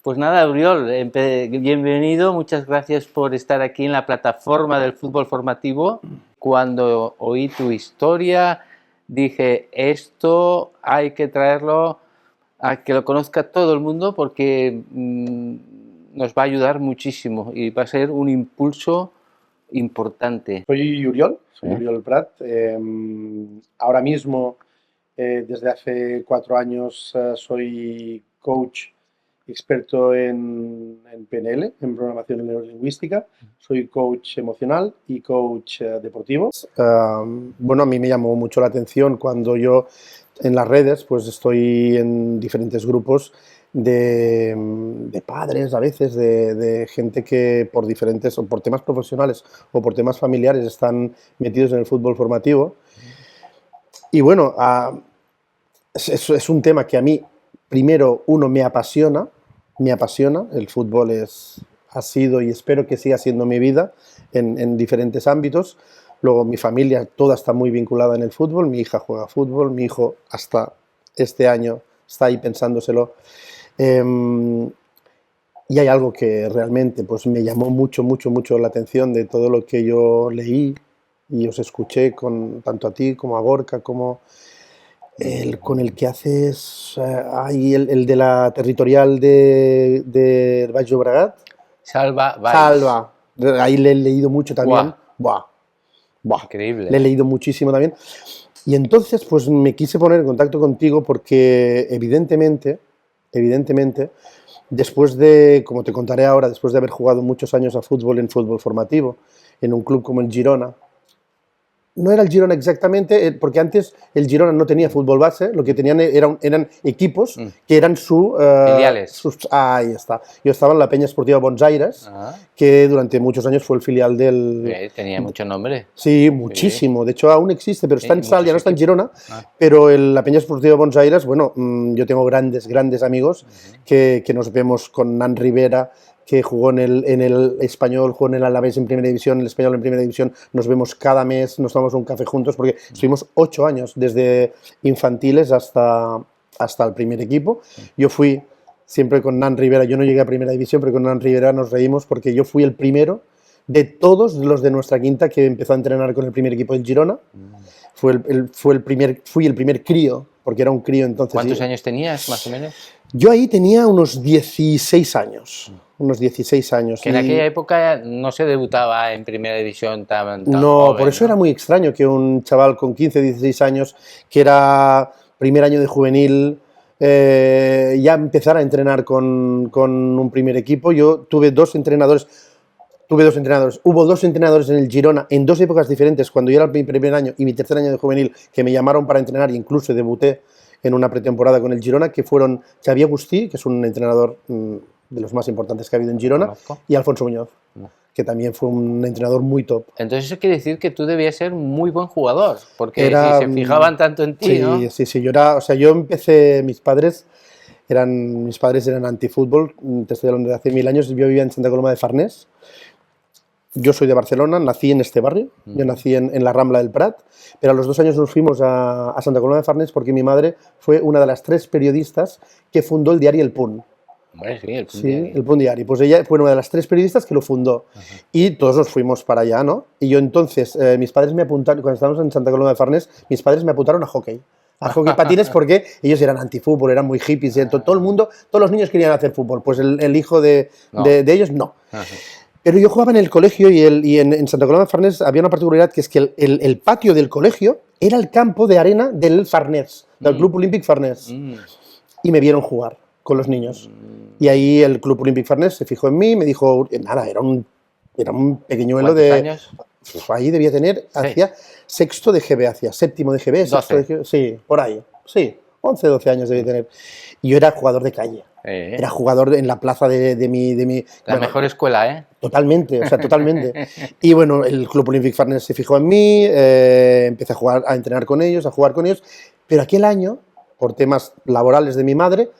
Pues nada, Oriol, bienvenido, muchas gracias por estar aquí en la plataforma del fútbol formativo. Cuando oí tu historia, dije, esto hay que traerlo a que lo conozca todo el mundo porque nos va a ayudar muchísimo y va a ser un impulso importante. Soy Oriol Prat. Ahora mismo, desde hace 4 años, soy coach experto en PNL, en programación neurolingüística. Soy coach emocional y coach deportivo. Bueno, a mí me llamó mucho la atención cuando yo en las redes, pues estoy en diferentes grupos de padres, a veces, de gente que por diferentes, o por temas profesionales o por temas familiares están metidos en el fútbol formativo. Y bueno, es un tema que a mí, primero, me apasiona, el fútbol ha sido y espero que siga siendo mi vida en diferentes ámbitos. Luego mi familia toda está muy vinculada en el fútbol, mi hija juega fútbol, mi hijo hasta este año está ahí pensándoselo. Y hay algo que realmente pues, me llamó mucho la atención de todo lo que yo leí y os escuché, tanto a ti como a Gorka, como con el que haces ahí el de la territorial de Baix Llobregat. Salva. Ahí le he leído mucho también. Buah. Increíble. Le he leído muchísimo también. Y entonces pues me quise poner en contacto contigo porque evidentemente, después de, como te contaré ahora, después de haber jugado muchos años a fútbol en fútbol formativo, en un club como el Girona, no era el Girona exactamente, porque antes el Girona no tenía fútbol base, lo que tenían eran equipos que eran filiales. Ahí está. Yo estaba en la Peña Esportiva Bons Aires, que durante muchos años fue el filial del... tenía mucho nombre. Sí, muchísimo. De hecho, aún existe, pero está en Sal, ya no está en Girona. Pero la Peña Esportiva Bons Aires, bueno, yo tengo grandes amigos que nos vemos con Nan Rivera, que jugó en el Español, jugó en el Alavés en Primera División, el Español en Primera División, nos vemos cada mes, nos tomamos un café juntos, porque estuvimos 8 años, desde infantiles hasta el primer equipo. Yo fui siempre con Nan Rivera, yo no llegué a Primera División, pero con Nan Rivera nos reímos porque yo fui el primero de todos los de nuestra quinta que empezó a entrenar con el primer equipo del Girona. Fui el primer crío, porque era un crío entonces. ¿Cuántos años tenías, más o menos? Yo ahí tenía unos 16 años. Unos 16 años. Que en aquella época no se debutaba en Primera División tan No, joven, por eso ¿no? era muy extraño que un chaval con 15, 16 años, que era primer año de juvenil, ya empezara a entrenar con un primer equipo. Yo tuve dos entrenadores. Hubo 2 entrenadores en el Girona en 2 épocas diferentes, cuando yo era mi primer año y mi tercer año de juvenil, que me llamaron para entrenar e incluso debuté en una pretemporada con el Girona, que fueron Xavi Agustí, que es un entrenador de los más importantes que ha habido en Girona, y Alfonso Muñoz, que también fue un entrenador muy top. Entonces eso quiere decir que tú debías ser muy buen jugador, porque si se fijaban tanto en ti, sí, ¿no? Sí, yo empecé, mis padres eran antifútbol, te estoy hablando de hace 1000 años, yo vivía en Santa Coloma de Farnés. Yo soy de Barcelona, nací en este barrio, yo nací en la Rambla del Prat, pero a los 2 años nos fuimos a Santa Coloma de Farnés porque mi madre fue una de las 3 periodistas que fundó el diario El Punt. Hombre, sí, El Punt Sí, Diari. El Punt Diari. Pues ella fue una de las 3 periodistas que lo fundó. Y todos nos fuimos para allá, ¿no? Y yo entonces, mis padres me apuntaron, cuando estábamos en Santa Coloma de Farnés, mis padres me apuntaron a hockey patines, porque ellos eran antifútbol, eran muy hippies, todo el mundo, todos los niños querían hacer fútbol, pues el hijo de ellos no. Pero yo jugaba en el colegio y en Santa Coloma de Farnés había una particularidad, que es que el patio del colegio era el campo de arena del Farnés, del Club Olímpic Farnés. Y me vieron jugar con los niños. Y ahí el Club Olímpic Farnés se fijó en mí y me dijo, nada, era un pequeñuelo de... ¿Cuántos años? Pues ahí debía tener, hacia sexto de GB, hacia séptimo de GB, sexto de GB, sí, por ahí, sí, 11, 12 años debía tener. Y yo era jugador de calle. Era jugador en la plaza de mi... La mejor escuela, ¿eh? Totalmente, o sea, totalmente. Y bueno, el Club Olímpic Farnés se fijó en mí, empecé a entrenar con ellos, a jugar con ellos, pero aquel año, por temas laborales de mi madre,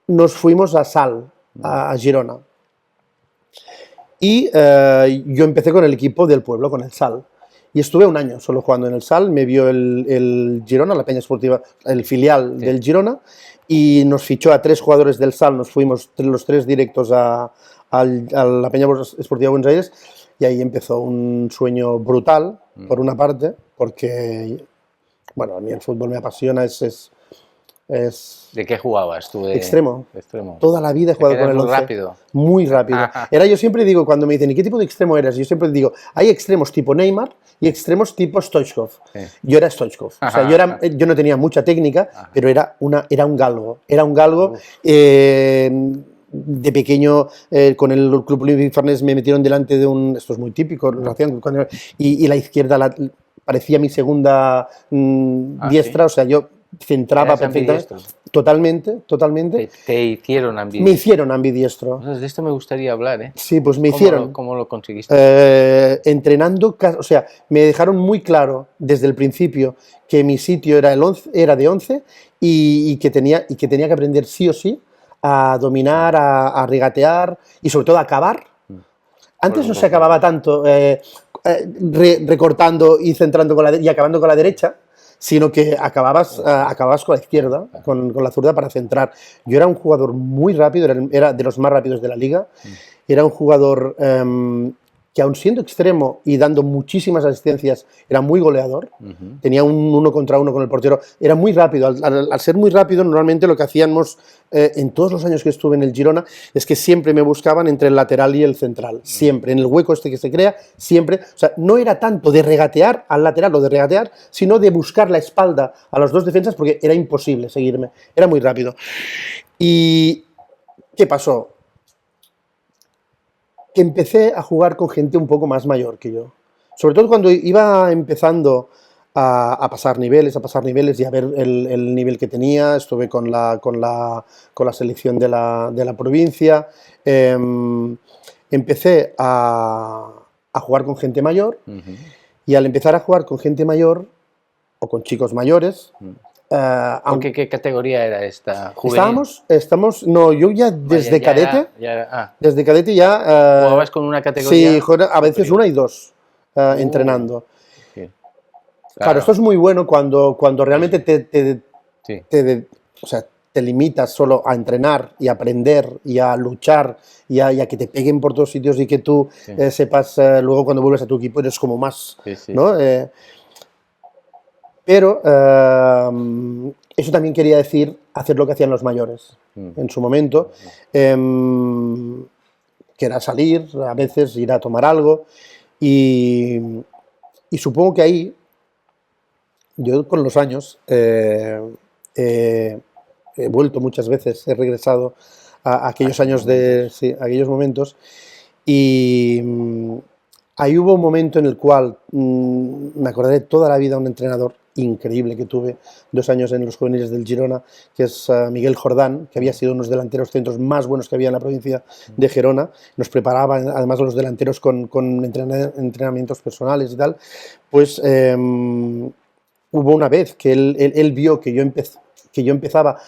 nos fuimos a Sal, a Girona. Y yo empecé con el equipo del pueblo, con el Sal. Y estuve 1 año solo jugando en el Sal, me vio el Girona, la Peña Esportiva, el filial del Girona, y nos fichó a 3 jugadores del SAL, nos fuimos los 3 directos a la Peña Esportiva Buenos Aires, y ahí empezó un sueño brutal, por una parte, porque, bueno, a mí el fútbol me apasiona, es ¿De qué jugabas tú? extremo. Extremo. Toda la vida he jugado con el 11. Muy rápido. Muy rápido. Yo siempre digo, cuando me dicen, ¿y qué tipo de extremo eres? Yo siempre digo, hay extremos tipo Neymar y extremos tipo Stoichkov. Sí. Yo era Stoichkov. O sea, yo no tenía mucha técnica, pero era un galgo. Era un galgo. De pequeño, con el Club Olímpic Farnés me metieron delante de un... Esto es muy típico, y la izquierda parecía mi segunda diestra, ¿sí? O sea, yo centraba perfectamente. Totalmente. Te hicieron ambidiestro. Me hicieron ambidiestro. De esto me gustaría hablar, ¿eh? Sí, pues me hicieron. ¿Cómo lo conseguiste? Entrenando, o sea, me dejaron muy claro desde el principio que mi sitio era de 11 y que tenía que aprender sí o sí a dominar, a regatear y sobre todo a acabar. Antes no se acababa tanto recortando y centrando y acabando con la derecha, sino que acababas con la izquierda, con la zurda para centrar. Yo era un jugador muy rápido, era de los más rápidos de la liga, era un jugador que aun siendo extremo y dando muchísimas asistencias, era muy goleador, tenía un 1 contra 1 con el portero, era muy rápido. Al ser muy rápido, normalmente lo que hacíamos en todos los años que estuve en el Girona es que siempre me buscaban entre el lateral y el central, siempre, en el hueco este que se crea, siempre. O sea, no era tanto de regatear al lateral o de regatear, sino de buscar la espalda a los 2 defensas porque era imposible seguirme, era muy rápido. ¿Y qué pasó? Que empecé a jugar con gente un poco más mayor que yo. Sobre todo cuando iba empezando a pasar niveles y a ver el nivel que tenía. Estuve con la selección de la provincia. Empecé a jugar con gente mayor y al empezar a jugar con gente mayor o con chicos mayores... ¿Qué categoría era esta? ¿Juvenil? No, yo ya desde cadete. Desde cadete ya. ¿Jugabas con una categoría? Sí, a veces 1 y 2 entrenando. Sí. Claro, esto es muy bueno cuando realmente te limitas solo a entrenar y a aprender y a luchar y a que te peguen por todos sitios y que tú sepas luego cuando vuelves a tu equipo eres como más, ¿no? Pero eso también quería decir hacer lo que hacían los mayores en su momento, que era salir, a veces ir a tomar algo, y supongo que ahí, yo con los años he vuelto muchas veces, he regresado a aquellos años a aquellos momentos, y ahí hubo un momento en el cual me acordaré toda la vida de un entrenador increíble que tuve 2 años en los juveniles del Girona, que es Miguel Jordán, que había sido uno de los delanteros centros más buenos que había en la provincia de Gerona. Nos preparaba además a los delanteros con entrenamientos personales y tal. Pues hubo una vez que él vio que yo empezaba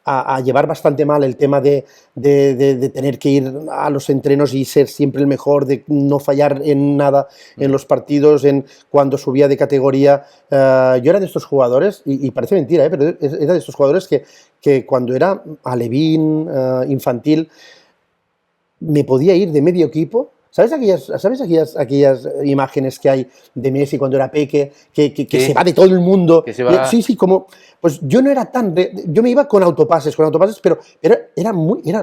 a llevar bastante mal el tema de tener que ir a los entrenos y ser siempre el mejor, de no fallar en nada en los partidos, cuando subía de categoría. Yo era de estos jugadores, y parece mentira, pero era de estos jugadores que cuando era alevín, infantil, me podía ir de medio equipo. ¿Sabes aquellas imágenes que hay de Messi cuando era peque, que se va de todo el mundo? Sí, como... Pues yo no era tan... Yo me iba con autopases, pero era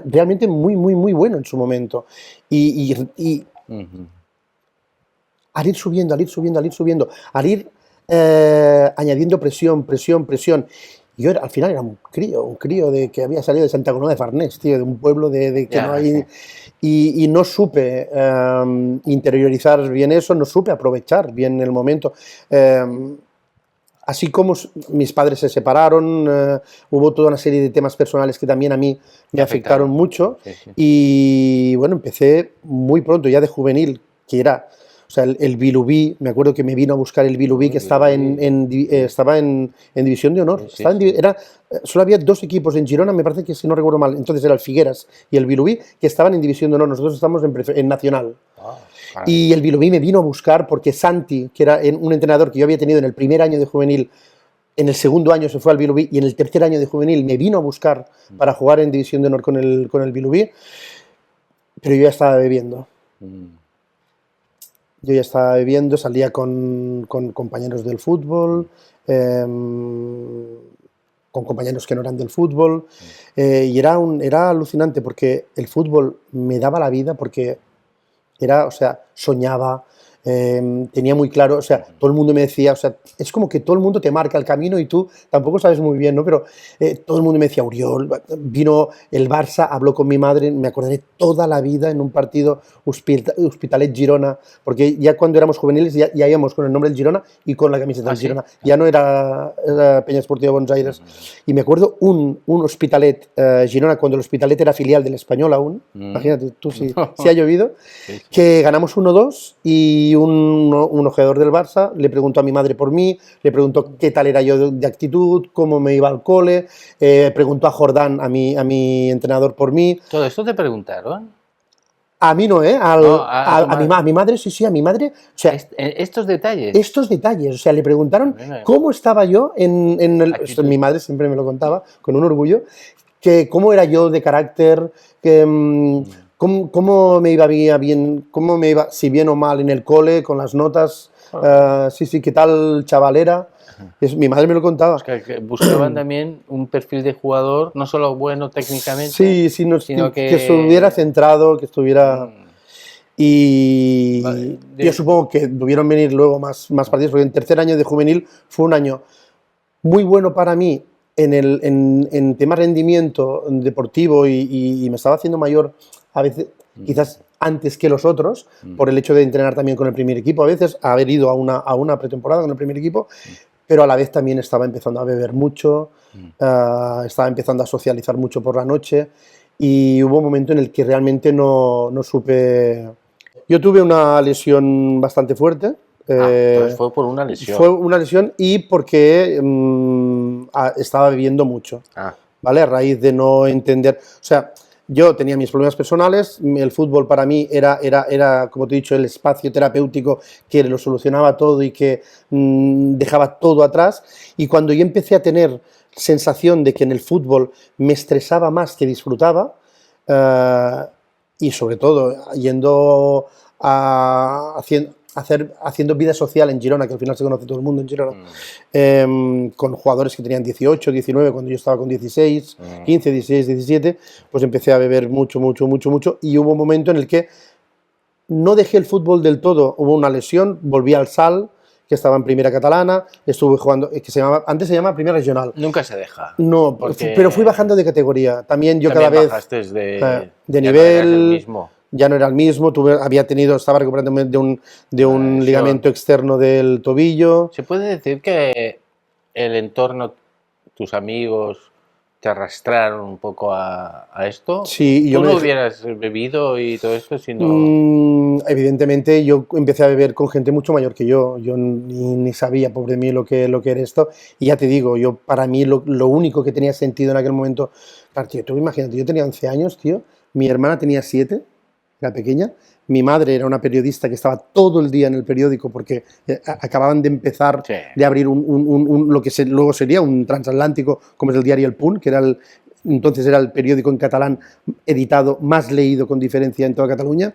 realmente muy, muy, muy bueno en su momento. Y al ir subiendo, al ir añadiendo presión. Yo al final era un crío que había salido de Santa Coloma de Farnés, tío, de un pueblo de que no hay... Y no supe interiorizar bien eso, no supe aprovechar bien el momento. Así como mis padres se separaron, hubo toda una serie de temas personales que también a mí me afectaron mucho. Y bueno, empecé muy pronto, ya de juvenil, que era... O sea, el Vilubí, me acuerdo que me vino a buscar el Vilubí, que estaba en División de Honor. Solo había 2 equipos en Girona, me parece que si no recuerdo mal, entonces era el Figueras y el Vilubí, que estaban en División de Honor. Nosotros estamos en Nacional. Y el Vilubí me vino a buscar porque Santi, que era un entrenador que yo había tenido en el primer año de juvenil, en el segundo año se fue al Vilubí y en el tercer año de juvenil me vino a buscar para jugar en División de Honor con el Vilubí, pero yo ya estaba bebiendo. Yo ya estaba bebiendo, salía con compañeros del fútbol, con compañeros que no eran del fútbol, y era alucinante porque el fútbol me daba la vida porque o sea, soñaba, tenía muy claro, o sea, todo el mundo me decía, o sea, es como que todo el mundo te marca el camino y tú tampoco sabes muy bien, ¿no? Pero todo el mundo me decía, Oriol, vino el Barça, habló con mi madre, me acordaré toda la vida en un partido Hospitalet-Girona, porque ya cuando éramos juveniles ya íbamos con el nombre del Girona y con la camiseta del Girona, ya no era Peña Esportiva Buenos Aires. Y me acuerdo un Hospitalet-Girona, cuando el Hospitalet era filial del Español aún, imagínate tú si ha llovido, que ganamos 1-2 y un ojeador del Barça le preguntó a mi madre por mí, le preguntó qué tal era yo de actitud, cómo me iba al cole, preguntó a Jordán, a mi entrenador, por mí. ¿Todo esto te preguntaron? A mí no, ¿eh? A mi madre, sí, a mi madre. O sea, ¿estos detalles? Estos detalles, o sea, le preguntaron cómo estaba yo mi madre siempre me lo contaba, con un orgullo, que cómo era yo de carácter, que... ¿Cómo me iba bien, cómo me iba, si bien o mal en el cole, con las notas? Sí, qué tal chaval era. Mi madre me lo contaba. Que buscaban también un perfil de jugador, no solo bueno técnicamente, sino que estuviera centrado, que estuviera... Y yo supongo que debieron venir luego más partidos, porque en tercer año de juvenil fue un año muy bueno para mí en tema rendimiento deportivo y me estaba haciendo mayor a veces, quizás antes que los otros, por el hecho de entrenar también con el primer equipo, a veces haber ido a una pretemporada con el primer equipo, pero a la vez también estaba empezando a beber mucho, estaba empezando a socializar mucho por la noche y hubo un momento en el que realmente no supe... Yo tuve una lesión bastante fuerte. Entonces fue por una lesión. Fue una lesión y porque estaba bebiendo mucho, ¿vale? A raíz de no entender... O sea, yo tenía mis problemas personales, el fútbol para mí era, como te he dicho, el espacio terapéutico que lo solucionaba todo y que dejaba todo atrás. Y cuando yo empecé a tener sensación de que en el fútbol me estresaba más que disfrutaba, y sobre todo yendo haciendo vida social en Girona, que al final se conoce todo el mundo en Girona, con jugadores que tenían 18, 19, cuando yo estaba con 16, 15, 16, 17, pues empecé a beber mucho, y hubo un momento en el que no dejé el fútbol del todo, hubo una lesión, volví al SAL, que estaba en Primera Catalana, estuve jugando, antes se llamaba Primera Regional. Nunca se deja. No, pero fui bajando de categoría. También yo cada vez... de nivel... Ya no era el mismo, estaba recuperándome de un ligamento externo del tobillo. ¿Se puede decir que el entorno, tus amigos, te arrastraron un poco a esto? Sí. ¿Tú no hubieras bebido y todo esto? Sino... Evidentemente yo empecé a beber con gente mucho mayor que yo ni sabía, pobre mí, lo que era esto. Y ya te digo, para mí lo único que tenía sentido en aquel momento... Claro, tío, tú imagínate, yo tenía 11 años, tío, mi hermana tenía 7, era pequeña, mi madre era una periodista que estaba todo el día en el periódico porque acababan de empezar de abrir lo que luego sería un transatlántico como es el diario El Punt, que entonces era el periódico en catalán editado más leído con diferencia en toda Cataluña,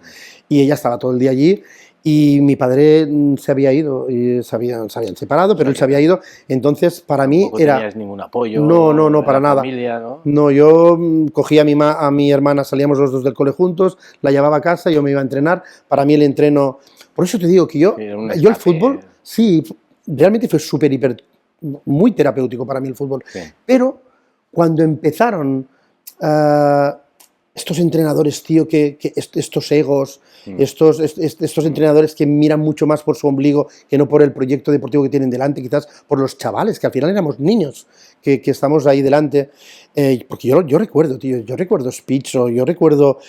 y ella estaba todo el día allí. Y mi padre se había ido, y se habían separado, pero él se había ido, entonces para mí era... ¿No tenías ningún apoyo? No, para nada. Familia, ¿no? No, yo cogía a mi hermana, salíamos los dos del cole juntos, la llevaba a casa, yo me iba a entrenar, para mí el entreno... Por eso te digo que yo el fútbol, sí, realmente fue muy terapéutico para mí el fútbol, pero cuando empezaron... estos entrenadores, tío, estos egos, estos entrenadores que miran mucho más por su ombligo que no por el proyecto deportivo que tienen delante, quizás por los chavales, que al final éramos niños, que estamos ahí delante. Porque yo recuerdo, tío, yo recuerdo speech, o yo recuerdo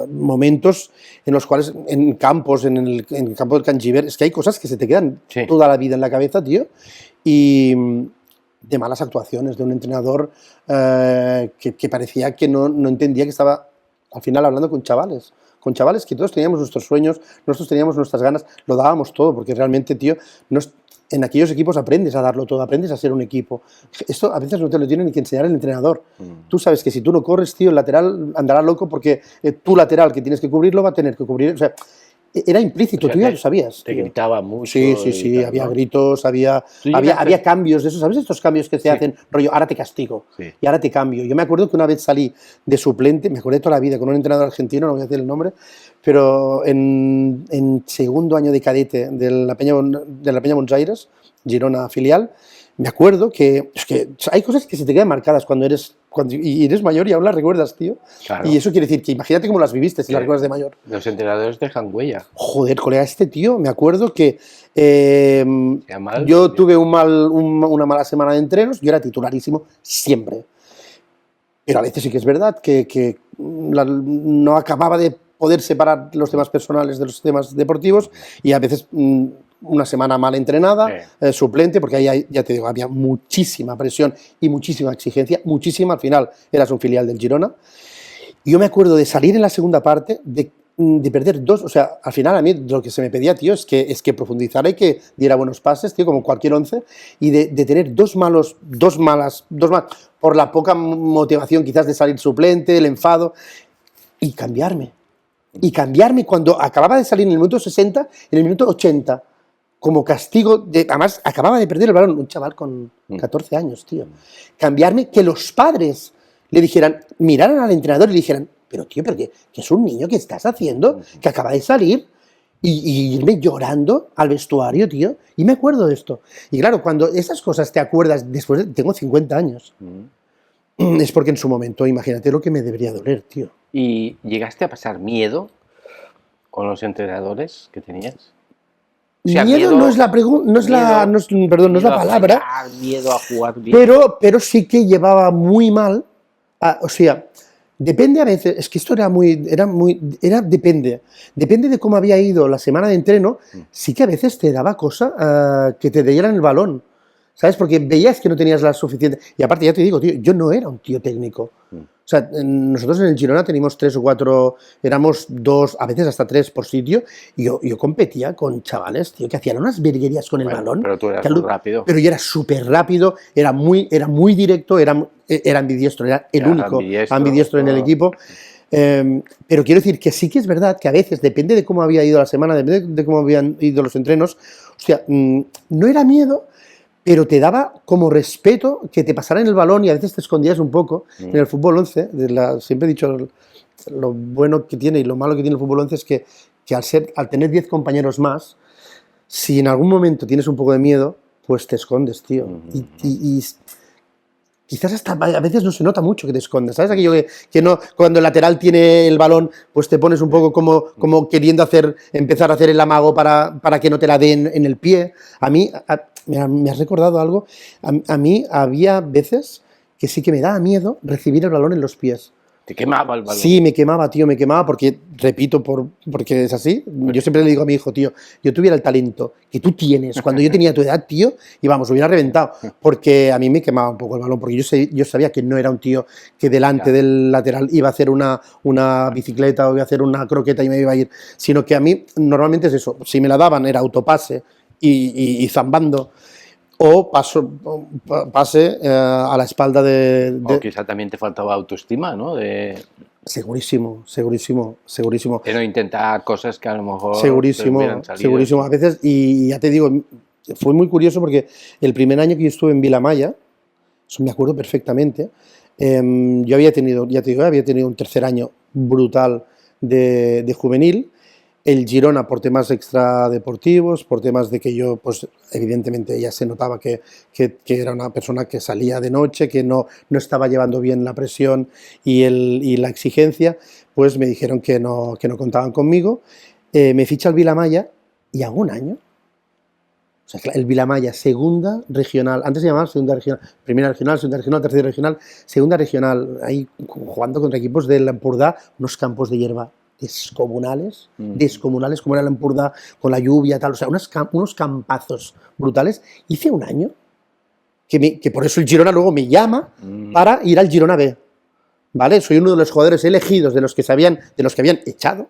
momentos en los cuales, en campos, en el campo del Cangiver, es que hay cosas que se te quedan toda la vida en la cabeza, tío, y... de malas actuaciones de un entrenador que parecía que no entendía que estaba al final hablando con chavales que todos teníamos nuestros sueños, nosotros teníamos nuestras ganas, lo dábamos todo, porque realmente, tío, en aquellos equipos aprendes a darlo todo, aprendes a ser un equipo. Esto a veces no te lo tiene ni que enseñar el entrenador. Tú sabes que si tú no corres, tío, el lateral andará loco porque tu lateral que tienes que cubrirlo va a tener que cubrir. O sea, era implícito, tú ya lo sabías. Te gritaba mucho. Sí, tal, había ¿no? gritos, había cambios de esos, ¿sabes? Estos cambios que se hacen, rollo, ahora te castigo y ahora te cambio. Yo me acuerdo que una vez salí de suplente, me acordé toda la vida, con un entrenador argentino, no voy a decir el nombre, pero en segundo año de cadete de la Peña Buenos Aires, Girona filial, me acuerdo que, es que hay cosas que se te quedan marcadas cuando eres mayor y aún las recuerdas, tío. Claro. Y eso quiere decir que imagínate cómo las viviste si las recuerdas de mayor. Los entrenadores dejan huella. Joder, colega, este tío, me acuerdo que yo tuve una mala semana de entrenos, yo era titularísimo siempre. Pero a veces sí que es verdad que no acababa de poder separar los temas personales de los temas deportivos y a veces una semana mal entrenada, suplente, porque ahí ya te digo, había muchísima presión y muchísima exigencia, muchísima, al final eras un filial del Girona. Y yo me acuerdo de salir en la segunda parte, de perder dos, o sea, al final a mí lo que se me pedía, tío, es que profundizara y que diera buenos pases, tío, como cualquier 11, y de tener dos malas, por la poca motivación quizás de salir suplente, el enfado, y cambiarme cuando acababa de salir en el minuto 60, en el minuto 80, como castigo, además acababa de perder el balón, un chaval con 14 años, tío, cambiarme, que los padres le dijeran, miraran al entrenador y le dijeran, pero tío, ¿pero qué es un niño que estás haciendo? Que acaba de salir y irme llorando al vestuario, tío. Y me acuerdo de esto. Y claro, cuando esas cosas te acuerdas después tengo 50 años. Es porque en su momento, imagínate lo que me debería doler, tío. ¿Y llegaste a pasar miedo con los entrenadores que tenías? O sea, miedo no es la pregunta, no es la palabra. Miedo a jugar bien. Pero sí que llevaba muy mal. O sea, depende a veces, es que esto depende de cómo había ido la semana de entreno, sí que a veces te daba cosa que te dieran el balón, ¿sabes? Porque veías que no tenías la suficiente, y aparte ya te digo, tío, yo no era un tío técnico, o sea, nosotros en el Girona teníamos 3 o 4, éramos 2, a veces hasta 3 por sitio, y yo competía con chavales, tío, que hacían unas virguerías con el balón. Pero tú eras muy rápido. Pero yo era súper rápido, era muy directo, era ambidiestro, era el único ambidiestro en el equipo. Pero quiero decir que sí que es verdad que a veces, depende de cómo había ido la semana, depende de cómo habían ido los entrenos, o sea, no era miedo, pero te daba como respeto que te pasaran el balón y a veces te escondías un poco. En el fútbol 11, siempre he dicho lo bueno que tiene y lo malo que tiene el fútbol 11 es que al tener 10 compañeros más, si en algún momento tienes un poco de miedo, pues te escondes, tío. Y quizás hasta a veces no se nota mucho que te escondas, ¿sabes? Aquello que no, cuando el lateral tiene el balón, pues te pones un poco como queriendo empezar a hacer el amago para que no te la den en el pie. A mí, me has recordado algo, a mí había veces que sí que me daba miedo recibir el balón en los pies. ¿Te quemaba el balón? Sí, me quemaba, tío, porque, repito, porque es así, yo siempre le digo a mi hijo, tío, yo tuviera el talento que tú tienes, cuando yo tenía tu edad, tío, y vamos, hubiera reventado, porque a mí me quemaba un poco el balón, porque yo sabía que no era un tío que delante del lateral iba a hacer una bicicleta o iba a hacer una croqueta y me iba a ir, sino que a mí normalmente es eso, si me la daban era autopase y zambando, o pase a la espalda de... O quizá también te faltaba autoestima, ¿no? Segurísimo. De no intentar cosas que a lo mejor segurísimo. A veces, y ya te digo, fue muy curioso porque el primer año que yo estuve en Vilamaya, eso me acuerdo perfectamente, yo había tenido un tercer año brutal de juvenil. El Girona por temas extradeportivos, por temas de que yo, pues evidentemente ya se notaba que era una persona que salía de noche, que no estaba llevando bien la presión y la exigencia, pues me dijeron que no contaban conmigo. Me ficha el Vilamaya y hago un año. O sea, el Vilamaya, segunda regional, antes se llamaba segunda regional, primera regional, segunda regional, tercera regional, segunda regional, ahí jugando contra equipos del Empordà, unos campos de hierba descomunales, como era el Empordà, con la lluvia, tal, o sea, unos campazos brutales. Hice un año, que por eso el Girona luego me llama para ir al Girona B, ¿vale? Soy uno de los jugadores elegidos de los que habían echado,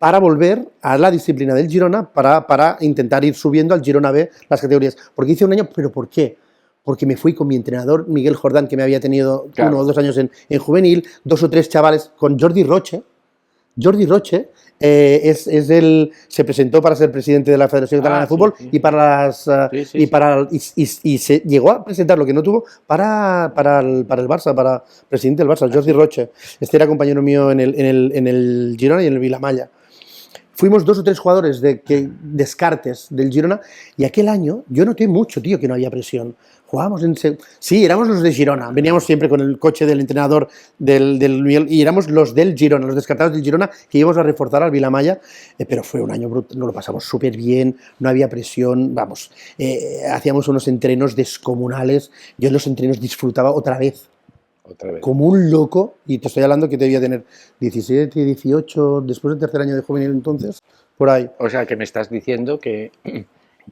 para volver a la disciplina del Girona, para intentar ir subiendo al Girona B las categorías. Porque hice un año, ¿pero por qué? Porque me fui con mi entrenador Miguel Jordán, que me había tenido 1 o 2 años en juvenil, 2 o 3 chavales, con Jordi Roche. Jordi Roche se presentó para ser presidente de la Federación Catalana de Fútbol, sí. Y se llegó a presentar, lo que no tuvo, para el Barça, para presidente del Barça, Jordi Roche. Este era compañero mío en el Girona y en el Vilamalla. Fuimos 2 o 3 jugadores descartes del Girona, y aquel año yo noté mucho, tío, que no había presión. Jugábamos sí, éramos los de Girona, veníamos siempre con el coche del entrenador y éramos los del Girona, los descartados del Girona, que íbamos a reforzar al Vilamalla, pero fue un año brutal, nos lo pasamos súper bien, no había presión, vamos, hacíamos unos entrenos descomunales, yo en los entrenos disfrutaba otra vez, como un loco, y te estoy hablando que debía tener 17, 18, después del tercer año de juvenil entonces, por ahí. O sea, que me estás diciendo que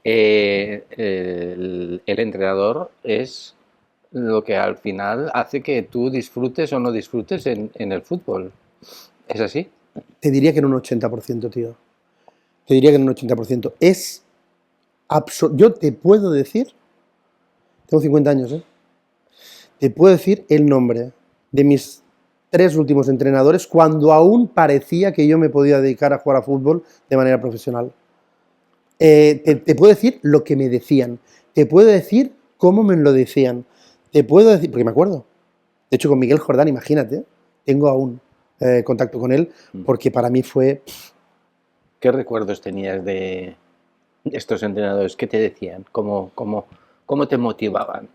el entrenador es lo que al final hace que tú disfrutes o no disfrutes en el fútbol. ¿Es así? Te diría que en un 80%, tío. Te diría que en un 80%. Es yo te puedo decir, tengo 50 años, te puedo decir el nombre de mis 3 últimos entrenadores cuando aún parecía que yo me podía dedicar a jugar a fútbol de manera profesional. Te puedo decir lo que me decían, te puedo decir cómo me lo decían, te puedo decir, porque me acuerdo. De hecho, con Miguel Jordán, imagínate, tengo aún contacto con él, porque para mí fue... ¿Qué recuerdos tenías de estos entrenadores? ¿Qué te decían? ¿Cómo te motivaban?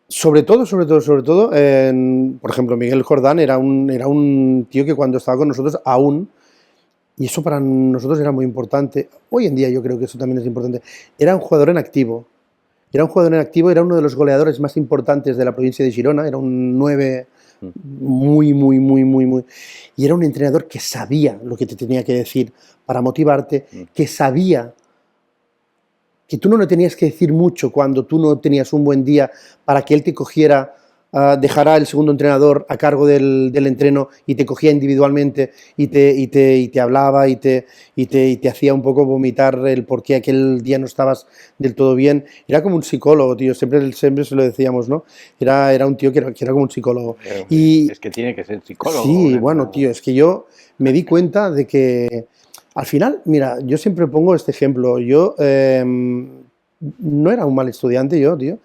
Sobre todo, por ejemplo, Miguel Jordán era un tío que cuando estaba con nosotros aún, y eso para nosotros era muy importante, hoy en día yo creo que eso también es importante, era un jugador en activo, era uno de los goleadores más importantes de la provincia de Girona, era un 9 muy, y era un entrenador que sabía lo que te tenía que decir para motivarte, que sabía que tú no le tenías que decir mucho cuando tú no tenías un buen día para que él te cogiera, dejara el segundo entrenador a cargo del entreno y te cogía individualmente y te hablaba y te hacía un poco vomitar el por qué aquel día no estabas del todo bien. Era como un psicólogo, tío, siempre se lo decíamos, ¿no? Era un tío que era como un psicólogo. Y es que tiene que ser psicólogo. Sí, bueno, tío, es que yo me di cuenta de que al final, mira, yo siempre pongo este ejemplo. Yo no era un mal estudiante, tío.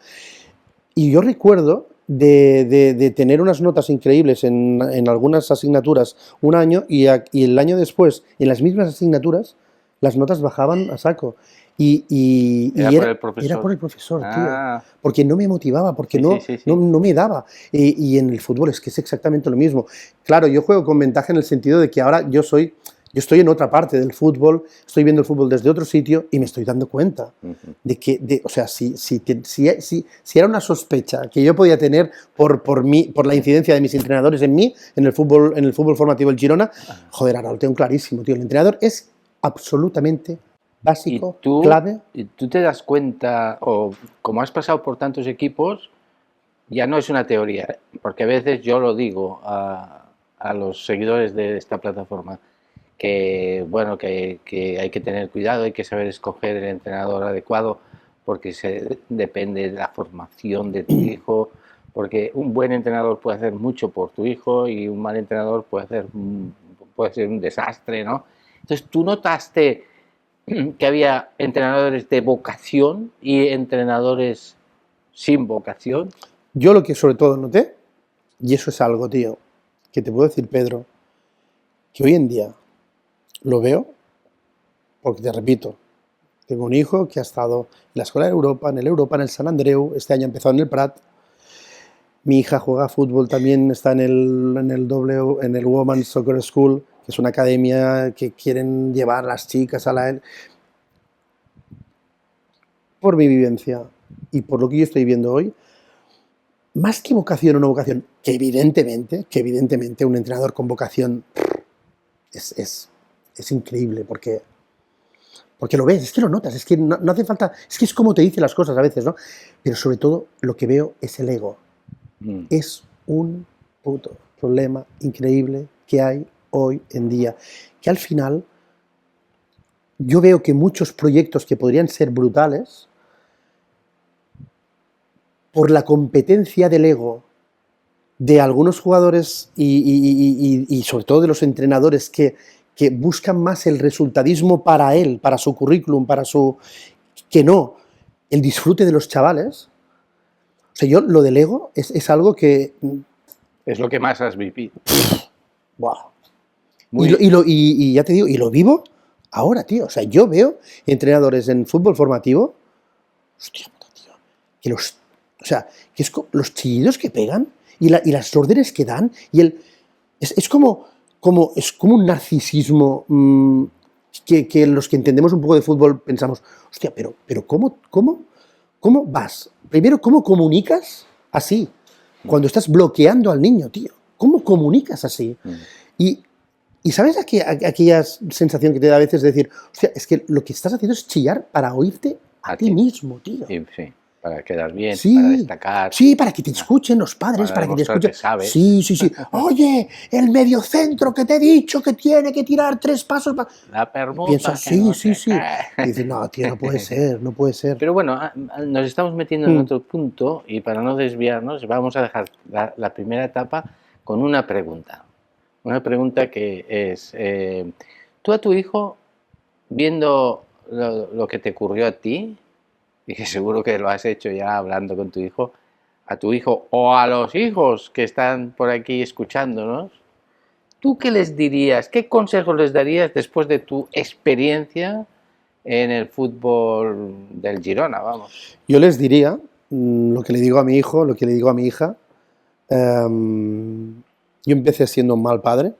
Y yo recuerdo de tener unas notas increíbles en algunas asignaturas un año y el año después, en las mismas asignaturas, las notas bajaban a saco. Era por el profesor, tío. Porque no me motivaba, porque no me daba. Y en el fútbol es que es exactamente lo mismo. Claro, yo juego con ventaja en el sentido de que ahora yo estoy en otra parte del fútbol, estoy viendo el fútbol desde otro sitio y me estoy dando cuenta de que, o sea, si era una sospecha que yo podía tener por la incidencia de mis entrenadores en mí, en el fútbol formativo del Girona, joder, ahora lo tengo clarísimo, tío. El entrenador es absolutamente básico, clave. ¿Y tú te das cuenta, o como has pasado por tantos equipos, ya no es una teoría, porque a veces yo lo digo a los seguidores de esta plataforma, que bueno, que hay que tener cuidado, hay que saber escoger el entrenador adecuado, porque depende de la formación de tu hijo, porque un buen entrenador puede hacer mucho por tu hijo y un mal entrenador puede ser un desastre, ¿no? Entonces, ¿tú notaste que había entrenadores de vocación y entrenadores sin vocación? Yo lo que sobre todo noté, y eso es algo, tío, que te puedo decir, Pedro, que hoy en día lo veo, porque te repito, tengo un hijo que ha estado en la Escuela de Europa, en el Sant Andreu, este año ha empezado en el Prat. Mi hija juega fútbol también, está en el Women's Soccer School, que es una academia que quieren llevar a las chicas a la... Por mi vivencia y por lo que yo estoy viendo hoy, más que vocación o no vocación, que evidentemente un entrenador con vocación es increíble, porque lo ves, es que lo notas, es que no hace falta, es que es como te dice las cosas a veces, ¿no? Pero sobre todo lo que veo es el ego. Es un puto problema increíble que hay hoy en día, que al final yo veo que muchos proyectos que podrían ser brutales, por la competencia del ego de algunos jugadores y sobre todo de los entrenadores que buscan más el resultadismo para él, para su currículum, que no el disfrute de los chavales. O sea, yo lo del ego es algo que... Es lo que más has vivido. Wow. Y ya te digo, y lo vivo ahora, tío. O sea, yo veo entrenadores en fútbol formativo, hostia puta, tío, que o sea, que es los chillidos que pegan y las órdenes que dan, es como un narcisismo que los que entendemos un poco de fútbol pensamos, hostia, pero ¿cómo vas? Primero, ¿cómo comunicas así? Cuando estás bloqueando al niño, tío. ¿Cómo comunicas así? Y ¿sabes aquella sensación que te da a veces de decir, hostia, es que lo que estás haciendo es chillar para oírte a ti mismo, tío? Sí, sí. Para quedar bien, sí, para destacar. Sí, para que te escuchen los padres, para que te escuchen. Que sabes. Sí. Oye, el mediocentro que te he dicho que tiene que tirar 3 pasos para... La permuta. Piensas, sí. Y dices, no, tío, no puede ser. Pero bueno, nos estamos metiendo en otro punto y para no desviarnos vamos a dejar la primera etapa con una pregunta. Una pregunta que es, tú a tu hijo, viendo lo que te ocurrió a ti, y que seguro que lo has hecho ya hablando con tu hijo, a tu hijo o a los hijos que están por aquí escuchándonos, ¿tú qué les dirías? ¿Qué consejos les darías después de tu experiencia en el fútbol del Girona, vamos? Yo les diría lo que le digo a mi hijo, lo que le digo a mi hija. Yo empecé siendo un mal padre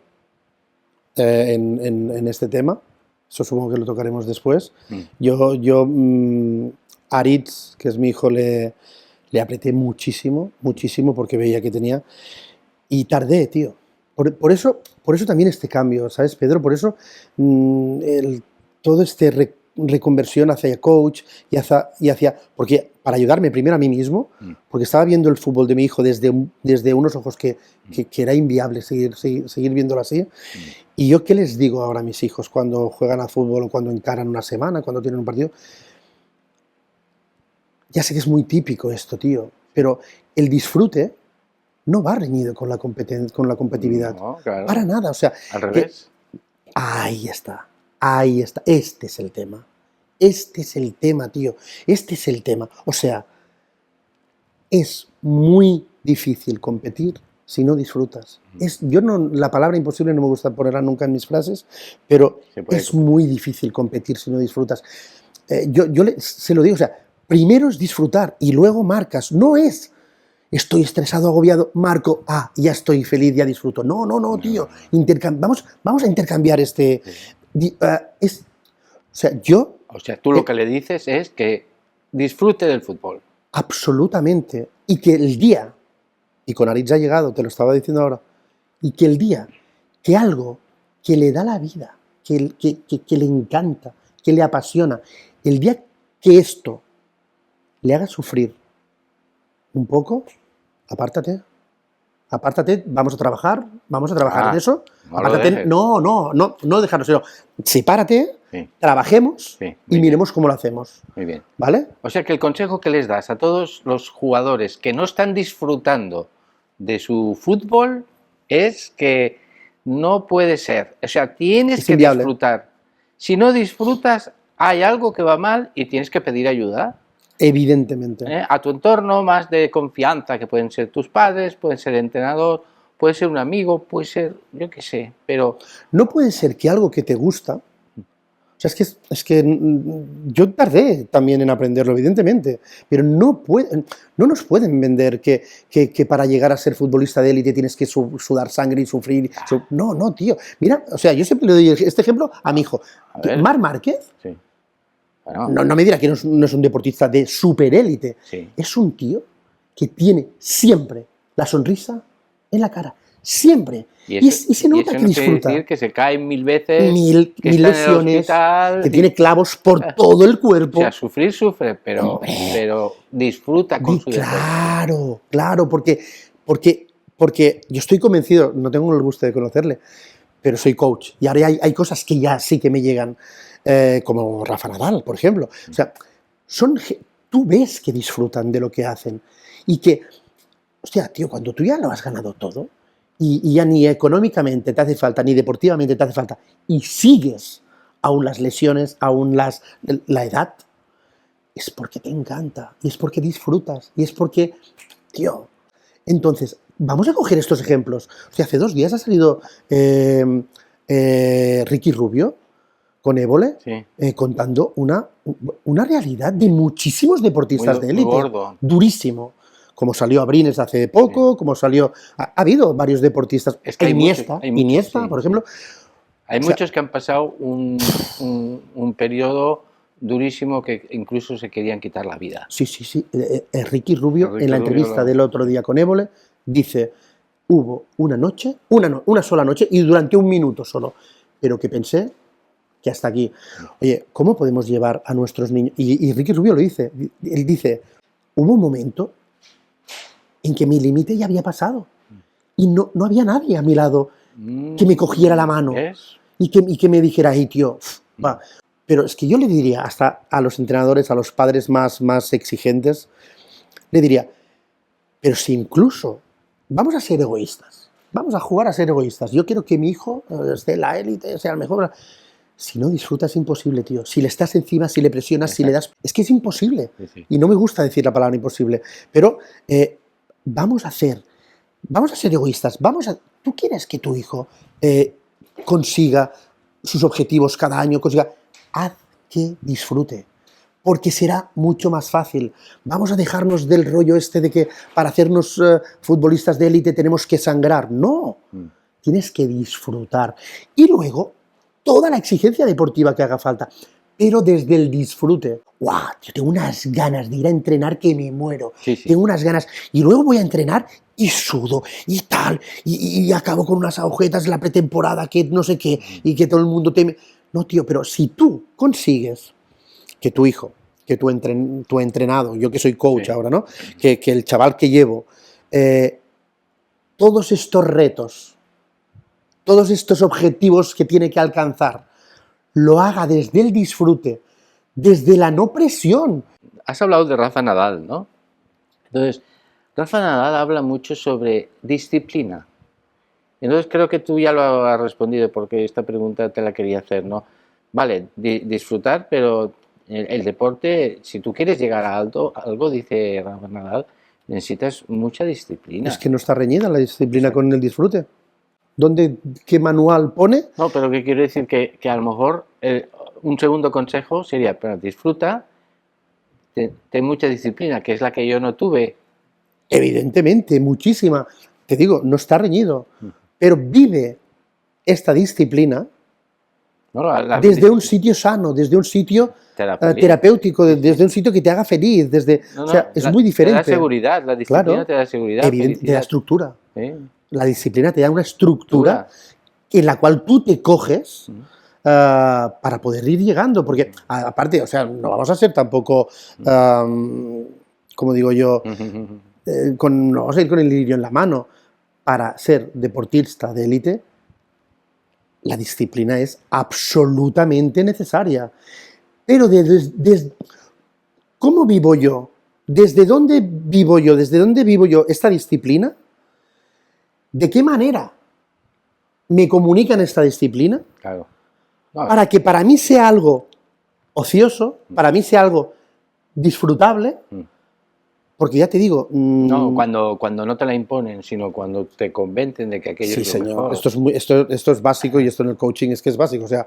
en este tema. Eso supongo que lo tocaremos después. Yo Aritz, que es mi hijo, le apreté muchísimo porque veía que tenía... Y tardé, tío. Por eso también este cambio, ¿sabes, Pedro? Por eso todo este reconversión hacia coach y hacia... Porque para ayudarme primero a mí mismo, porque estaba viendo el fútbol de mi hijo desde unos ojos que era inviable seguir viéndolo así. Y yo, ¿qué les digo ahora a mis hijos cuando juegan a fútbol o cuando encaran una semana, cuando tienen un partido? Ya sé que es muy típico esto, tío, pero el disfrute no va reñido con la competitividad. No, claro. Para nada, o sea... Al revés. Ahí está. Este es el tema. Tío. Este es el tema. O sea, es muy difícil competir si no disfrutas. La palabra imposible no me gusta ponerla nunca en mis frases, pero es muy difícil competir si no disfrutas. Yo se lo digo, o sea, primero es disfrutar y luego marcas. No es, estoy estresado, agobiado, marco, ya estoy feliz, ya disfruto. No, tío. Vamos a intercambiar este... O sea, tú lo que le dices es que disfrute del fútbol. Absolutamente. Y que el día, y con Aritz ha llegado, te lo estaba diciendo ahora, y que el día, que algo que le da la vida, que le encanta, que le apasiona, el día que esto le haga sufrir un poco, apártate, vamos a trabajar en eso. Apártate, no dejarnos, sino sepárate, trabajemos y miremos cómo lo hacemos. Muy bien. ¿Vale? O sea que el consejo que les das a todos los jugadores que no están disfrutando de su fútbol es que no puede ser. O sea, tienes que disfrutar. Si no disfrutas, hay algo que va mal y tienes que pedir ayuda. Evidentemente. A tu entorno más de confianza, que pueden ser tus padres, pueden ser el entrenador, puede ser un amigo, puede ser, yo qué sé, pero... No puede ser que algo que te gusta... O sea, es que yo tardé también en aprenderlo, evidentemente, pero no nos pueden vender que para llegar a ser futbolista de élite tienes que sudar sangre y sufrir. No, tío. Mira, o sea, yo siempre le doy este ejemplo a mi hijo. Marc Márquez... Sí. Bueno. No me dirá que no es un deportista de superélite. Sí. Es un tío que tiene siempre la sonrisa en la cara. Siempre. Y se nota que disfruta. Quiere decir que se cae 1000 veces, mil lesiones, que tiene clavos por todo el cuerpo. O sea, sufre, pero disfruta con su deporte. Claro, porque yo estoy convencido, no tengo el gusto de conocerle, pero soy coach. Y ahora hay cosas que ya sí que me llegan, como Rafa Nadal, por ejemplo. O sea, tú ves que disfrutan de lo que hacen y que, hostia, tío, cuando tú ya lo has ganado todo y ya ni económicamente te hace falta, ni deportivamente te hace falta, y sigues aún las lesiones, aún la edad, es porque te encanta, y es porque disfrutas, y es porque, tío, entonces, vamos a coger estos ejemplos. O sea, hace 2 días ha salido Ricky Rubio con Évole, Sí. contando una realidad de muchísimos deportistas de élite. Muy gordo. Durísimo. Como salió Abrines hace poco, como salió... Ha habido varios deportistas. Es que hay Iniesta, muchos, sí, por ejemplo. Hay O sea, muchos que han pasado un periodo durísimo que incluso se querían quitar la vida. Sí. Ricky Rubio, Ricky en la Rubio entrevista del otro día con Évole, dice, hubo una noche, una sola noche, y durante 1 minuto solo, pero que pensé que hasta aquí. Oye, ¿cómo podemos llevar a nuestros niños? Y Ricky Rubio lo dice, él dice, hubo un momento en que mi límite ya había pasado, y no había nadie a mi lado que me cogiera la mano, ¿Ves? y que me dijera, hey, tío, va. Pero es que yo le diría hasta a los entrenadores, a los padres más exigentes, le diría, pero si incluso vamos a ser egoístas, vamos a jugar a ser egoístas, yo quiero que mi hijo esté en la élite, sea el mejor. Si no disfrutas es imposible, tío. Si le estás encima, si le presionas, si le das... Es que es imposible. Sí. Y no me gusta decir la palabra imposible. Pero vamos a ser egoístas. ¿Tú quieres que tu hijo consiga sus objetivos cada año? Haz que disfrute. Porque será mucho más fácil. Vamos a dejarnos del rollo este de que para hacernos futbolistas de élite tenemos que sangrar. No. Tienes que disfrutar. Y luego, toda la exigencia deportiva que haga falta, pero desde el disfrute. ¡Guau! Yo tengo unas ganas de ir a entrenar que me muero. Sí. Tengo unas ganas. Y luego voy a entrenar y sudo y tal. Y acabo con unas agujetas en la pretemporada que no sé qué y que todo el mundo teme. No, tío, pero si tú consigues que tu hijo, que tu entrenado, yo que soy coach ahora, ¿no? Que el chaval que llevo, todos estos retos, todos estos objetivos que tiene que alcanzar, lo haga desde el disfrute, desde la no presión. Has hablado de Rafa Nadal, ¿no? Entonces, Rafa Nadal habla mucho sobre disciplina. Entonces creo que tú ya lo has respondido porque esta pregunta te la quería hacer, ¿no? Vale, disfrutar, pero el deporte, si tú quieres llegar a algo, dice Rafa Nadal, necesitas mucha disciplina. Es que no está reñida la disciplina con el disfrute. ¿Qué manual pone? No, pero que quiero decir que a lo mejor un segundo consejo sería, pero disfruta, ten mucha disciplina, que es la que yo no tuve. Evidentemente, muchísima. Te digo, no está reñido, pero vive esta disciplina desde un sitio sano, desde un sitio terapéutico, desde un sitio que te haga feliz, o sea, es muy diferente. Te da seguridad, la disciplina te da seguridad. Evidente, te da estructura. ¿Sí? La disciplina te da una estructura en la cual tú te coges para poder ir llegando, porque aparte, o sea, no vamos a ser tampoco, como digo yo, no vamos a ir con el lirio en la mano. Para ser deportista de élite, la disciplina es absolutamente necesaria. Pero ¿cómo vivo yo? ¿Desde dónde vivo yo? ¿Desde dónde vivo yo esta disciplina? ¿De qué manera me comunican esta disciplina? Claro. Para que para mí sea algo ocioso, para mí sea algo disfrutable, porque ya te digo... No, cuando no te la imponen, sino cuando te convencen de que aquello sí, es lo señor, mejor. Esto es básico, y esto en el coaching es que es básico. O sea,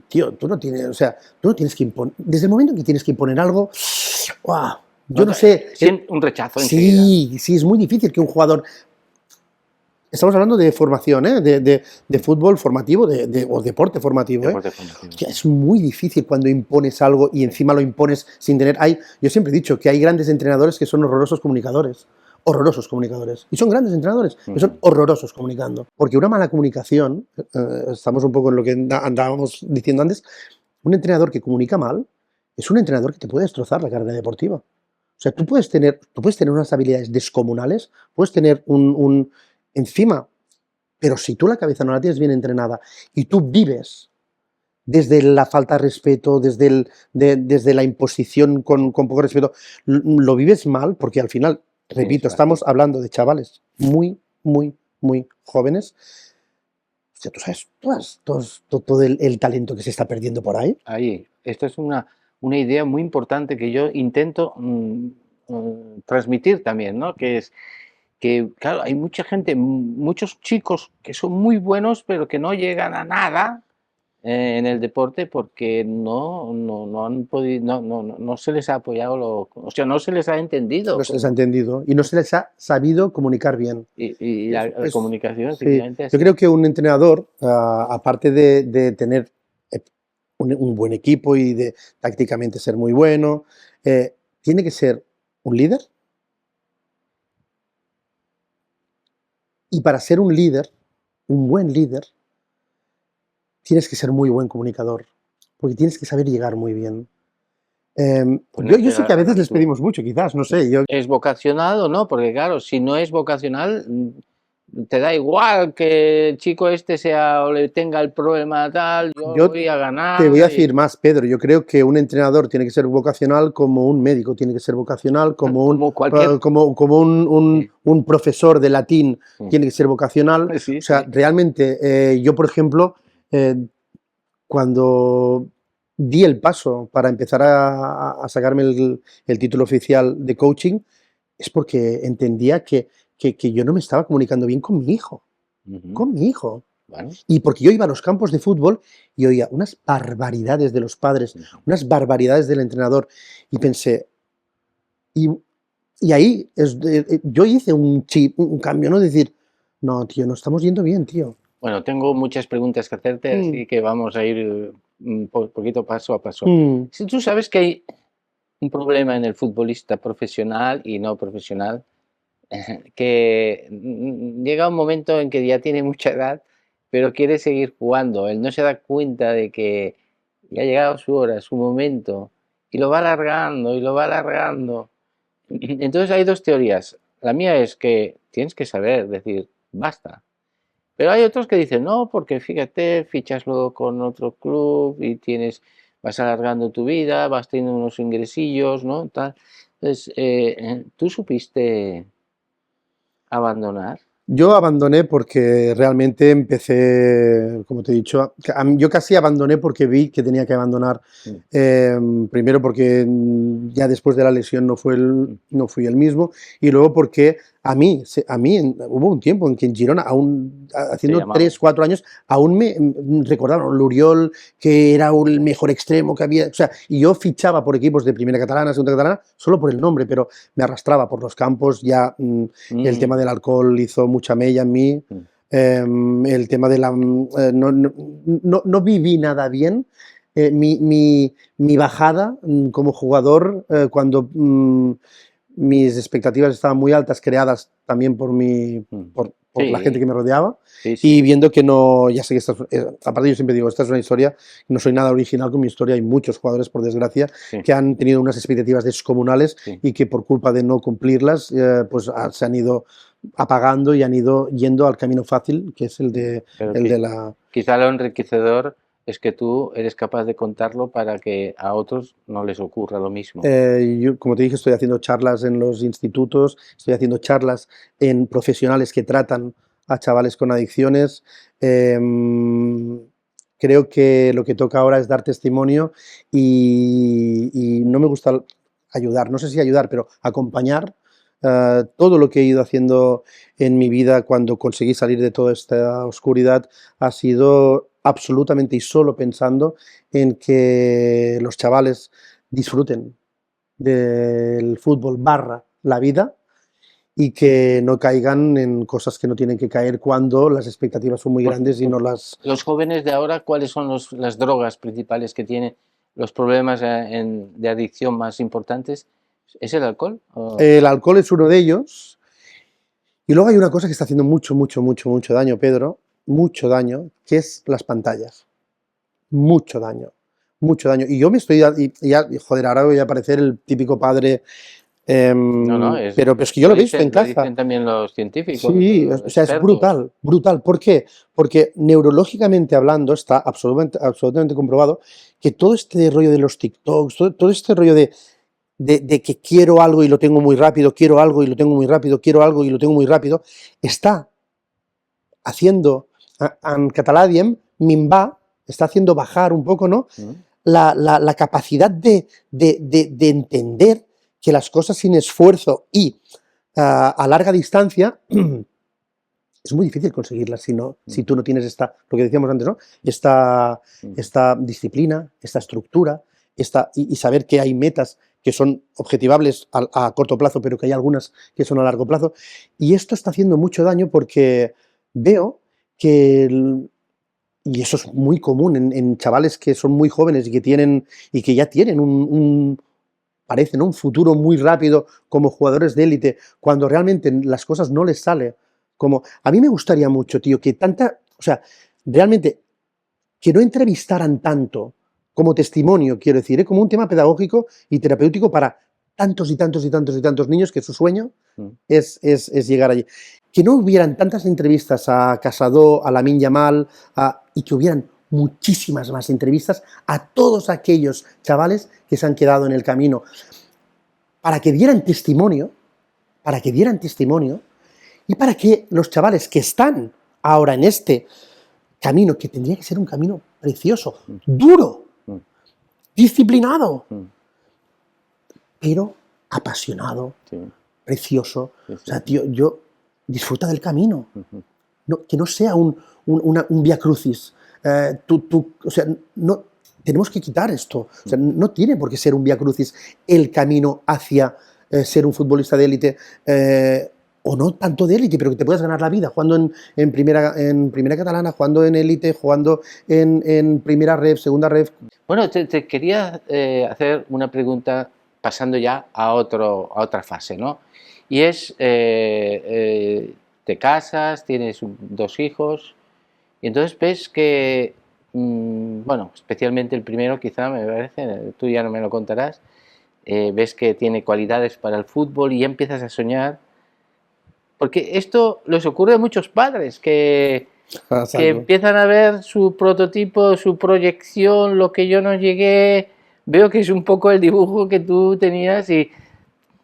tío, tú no tienes que imponer... Desde el momento en que tienes que imponer algo, ¡wow! Yo no sé... Un rechazo enseguida. Sí, es muy difícil que un jugador... Estamos hablando de formación, de fútbol formativo o deporte formativo. Hostia, es muy difícil cuando impones algo y encima lo impones sin tener... Yo siempre he dicho que hay grandes entrenadores que son horrorosos comunicadores. Y son grandes entrenadores, que son horrorosos comunicando. Porque una mala comunicación, estamos un poco en lo que andábamos diciendo antes, un entrenador que comunica mal es un entrenador que te puede destrozar la carrera deportiva. O sea, tú puedes tener unas habilidades descomunales, puedes tener encima, Pero si tú la cabeza no la tienes bien entrenada y tú vives desde la falta de respeto, desde la imposición con poco respeto, lo vives mal porque al final, repito, estamos hablando de chavales muy, muy, muy jóvenes. O sea, tú sabes todo el talento que se está perdiendo por ahí. Ahí, esto es una idea muy importante que yo intento transmitir también, ¿no? Que es que, claro, hay mucha gente, muchos chicos que son muy buenos, pero que no llegan a nada en el deporte porque no han podido, no se les ha apoyado, o sea, no se les ha entendido. No se les ha entendido y no se les ha sabido comunicar bien. Y la comunicación, sí, efectivamente. Yo creo que un entrenador, aparte de tener un buen equipo y de tácticamente ser muy bueno, tiene que ser un líder. Y para ser un líder, un buen líder, tienes que ser muy buen comunicador, porque tienes que saber llegar muy bien. Yo sé que a veces les pedimos mucho, quizás, no sé. ¿Es vocacional o no? Porque claro, si no es vocacional, te da igual que el chico este sea o le tenga el problema tal, yo voy a ganar. Te voy a decir más, Pedro, yo creo que un entrenador tiene que ser vocacional como un médico, tiene que ser vocacional como un profesor de latín, tiene que ser vocacional. Sí, o sea, realmente, yo por ejemplo, cuando di el paso para empezar a sacarme el título oficial de coaching, es porque entendía que yo no me estaba comunicando bien con mi hijo. Con mi hijo. Bueno. Y porque yo iba a los campos de fútbol y oía unas barbaridades de los padres, unas barbaridades del entrenador. Y pensé, y ahí yo hice un cambio, ¿no? Decir, no, tío, no estamos yendo bien, tío. Bueno, tengo muchas preguntas que hacerte, así que vamos a ir poquito paso a paso. Si tú sabes que hay un problema en el futbolista profesional y no profesional, que llega un momento en que ya tiene mucha edad, pero quiere seguir jugando. Él no se da cuenta de que ya ha llegado su hora, su momento, y lo va alargando y lo va alargando. Entonces hay dos teorías. La mía es que tienes que saber decir, basta. Pero hay otros que dicen, no, porque fíjate, fichas luego con otro club y vas alargando tu vida, vas teniendo unos ingresillos, ¿no? Tal. Entonces, ¿tú supiste abandonar? Yo abandoné porque realmente empecé, como te he dicho, yo casi abandoné porque vi que tenía que abandonar. Primero porque ya después de la lesión no fui el mismo, y luego porque a mí hubo un tiempo en que en Girona, aún haciendo 3, 4 años, aún me recordaron Luriol, que era el mejor extremo que había. O sea, y yo fichaba por equipos de primera catalana, segunda catalana, solo por el nombre, pero me arrastraba por los campos. Ya el tema del alcohol hizo mucha mella en mí. El tema de la... no viví nada bien. Mi bajada como jugador, cuando mis expectativas estaban muy altas, creadas también por la gente que me rodeaba, y viendo que no, ya sé que aparte yo siempre digo, esta es una historia, no soy nada original con mi historia, hay muchos jugadores, por desgracia, que han tenido unas expectativas descomunales y que por culpa de no cumplirlas, pues se han ido apagando y han ido yendo al camino fácil, que es el de la... Quizá lo enriquecedor es que tú eres capaz de contarlo para que a otros no les ocurra lo mismo. Yo, como te dije, estoy haciendo charlas en los institutos, estoy haciendo charlas en profesionales que tratan a chavales con adicciones. Creo que lo que toca ahora es dar testimonio y no me gusta ayudar, no sé si ayudar, pero acompañar. Todo lo que he ido haciendo en mi vida cuando conseguí salir de toda esta oscuridad ha sido absolutamente y solo pensando en que los chavales disfruten del fútbol / la vida y que no caigan en cosas que no tienen que caer cuando las expectativas son muy grandes y no las... Los jóvenes de ahora, ¿cuáles son las drogas principales que tienen los problemas de adicción más importantes? ¿Es el alcohol? El alcohol es uno de ellos. Y luego hay una cosa que está haciendo mucho daño, Pedro, mucho daño, que es las pantallas. Mucho daño. Y yo me estoy... joder, ahora voy a parecer el típico padre No, pero es que yo lo he visto en Lo casa. dicen también los científicos. Sí, los o sea, es expertos. brutal, brutal. ¿Por qué? Porque neurológicamente hablando está absolutamente comprobado que todo este rollo de los TikToks, todo este rollo de que quiero algo y lo tengo muy rápido, quiero algo y lo tengo muy rápido, quiero algo y lo tengo muy rápido, está haciendo, en català diem, minvar, está haciendo bajar un poco, ¿no? La capacidad de entender que las cosas sin esfuerzo y a larga distancia es muy difícil conseguirlas si tú no tienes lo que decíamos antes, ¿no? Esta disciplina, esta estructura, y saber que hay metas que son objetivables a corto plazo, pero que hay algunas que son a largo plazo. Y esto está haciendo mucho daño porque veo que, y eso es muy común en chavales que son muy jóvenes y que ya tienen parece, ¿no?, un futuro muy rápido como jugadores de élite, cuando realmente las cosas no les salen. A mí me gustaría mucho, tío, o sea, realmente, que no entrevistaran tanto como testimonio, quiero decir, como un tema pedagógico y terapéutico para tantos y tantos y tantos y tantos niños que su sueño es llegar allí. Que no hubieran tantas entrevistas a Casado, a Lamine Yamal, y que hubieran muchísimas más entrevistas a todos aquellos chavales que se han quedado en el camino, para que dieran testimonio, y para que los chavales que están ahora en este camino, que tendría que ser un camino precioso, duro, disciplinado, pero apasionado, precioso. O sea, tío, disfruta del camino, que no sea un vía crucis. O sea, no, tenemos que quitar esto. O sea, no tiene por qué ser un vía crucis el camino hacia ser un futbolista de élite, o no tanto de élite, pero que te puedas ganar la vida jugando en primera catalana, jugando en élite, jugando en primera ref, segunda ref. Bueno, te quería hacer una pregunta pasando ya a otra fase, ¿no? Y es, te casas, tienes 2 hijos, y entonces ves que, bueno, especialmente el primero quizá, me parece, tú ya no me lo contarás, ves que tiene cualidades para el fútbol y ya empiezas a soñar, porque esto les ocurre a muchos padres que empiezan a ver su prototipo, su proyección, lo que yo no llegué, veo que es un poco el dibujo que tú tenías y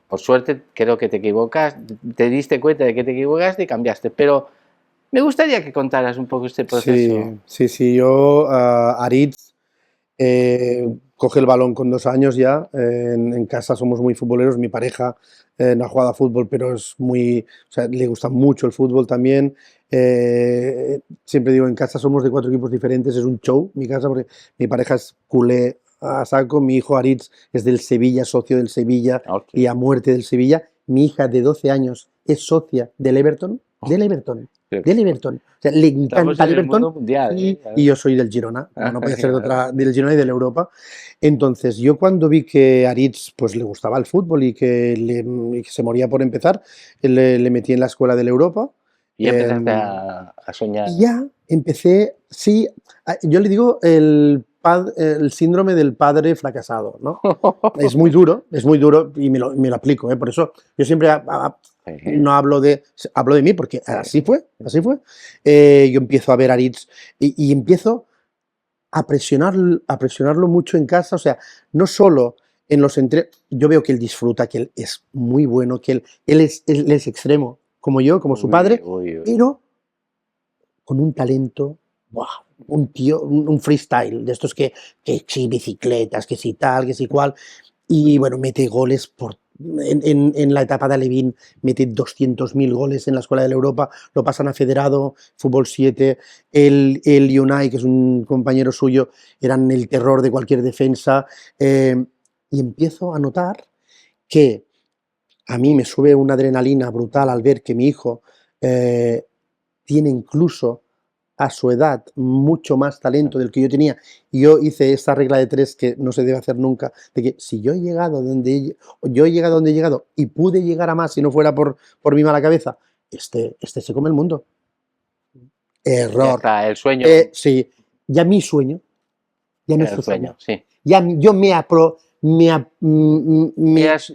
por suerte creo que te equivocas, te diste cuenta de que te equivocaste y cambiaste, pero me gustaría que contaras un poco este proceso. Sí, yo, Aritz, coge el balón con 2 años ya, en casa somos muy futboleros, mi pareja no ha jugado a fútbol, pero o sea, le gusta mucho el fútbol también. Siempre digo, en casa somos de 4 equipos diferentes, es un show mi casa, porque mi pareja es culé a saco, mi hijo Aritz es del Sevilla, socio del Sevilla, Okay. y a muerte del Sevilla. Mi hija de 12 años es socia del Everton, del Everton. O sea, le encanta el Everton, mundial, y yo soy del Girona, como no podía ser de otra, del Girona y de la Europa. Entonces, yo cuando vi que a Aritz pues, le gustaba el fútbol y que se moría por empezar, le metí en la escuela de la Europa. Y empezaste a soñar. Y ya empecé, sí, yo le digo el síndrome del padre fracasado, ¿no? Es muy duro y me lo aplico, por eso yo siempre no hablo de mí, porque así fue. Yo empiezo a ver a Aritz y empiezo a presionarlo mucho en casa, o sea, no solo en los yo veo que él disfruta, que él es muy bueno, que él es extremo, como yo, como su padre, pero con un talento, ¡buah!, un tío, un freestyle, de estos que sí, bicicletas, que sí tal, que sí cual, y bueno, mete goles en la etapa de Alevín, mete 200.000 goles en la Escuela de la Europa, lo pasan a Federado, Fútbol 7, él y Unai, que es un compañero suyo, eran el terror de cualquier defensa, y empiezo a notar que a mí me sube una adrenalina brutal al ver que mi hijo tiene incluso a su edad mucho más talento del que yo tenía. Y yo hice esa regla de 3 que no se debe hacer nunca, de que si yo he llegado donde he llegado y pude llegar a más si no fuera por mi mala cabeza, este se come el mundo. Error. Ya está, el sueño. Sí, ya mi sueño, ya no es el sueño, sí. Ya yo me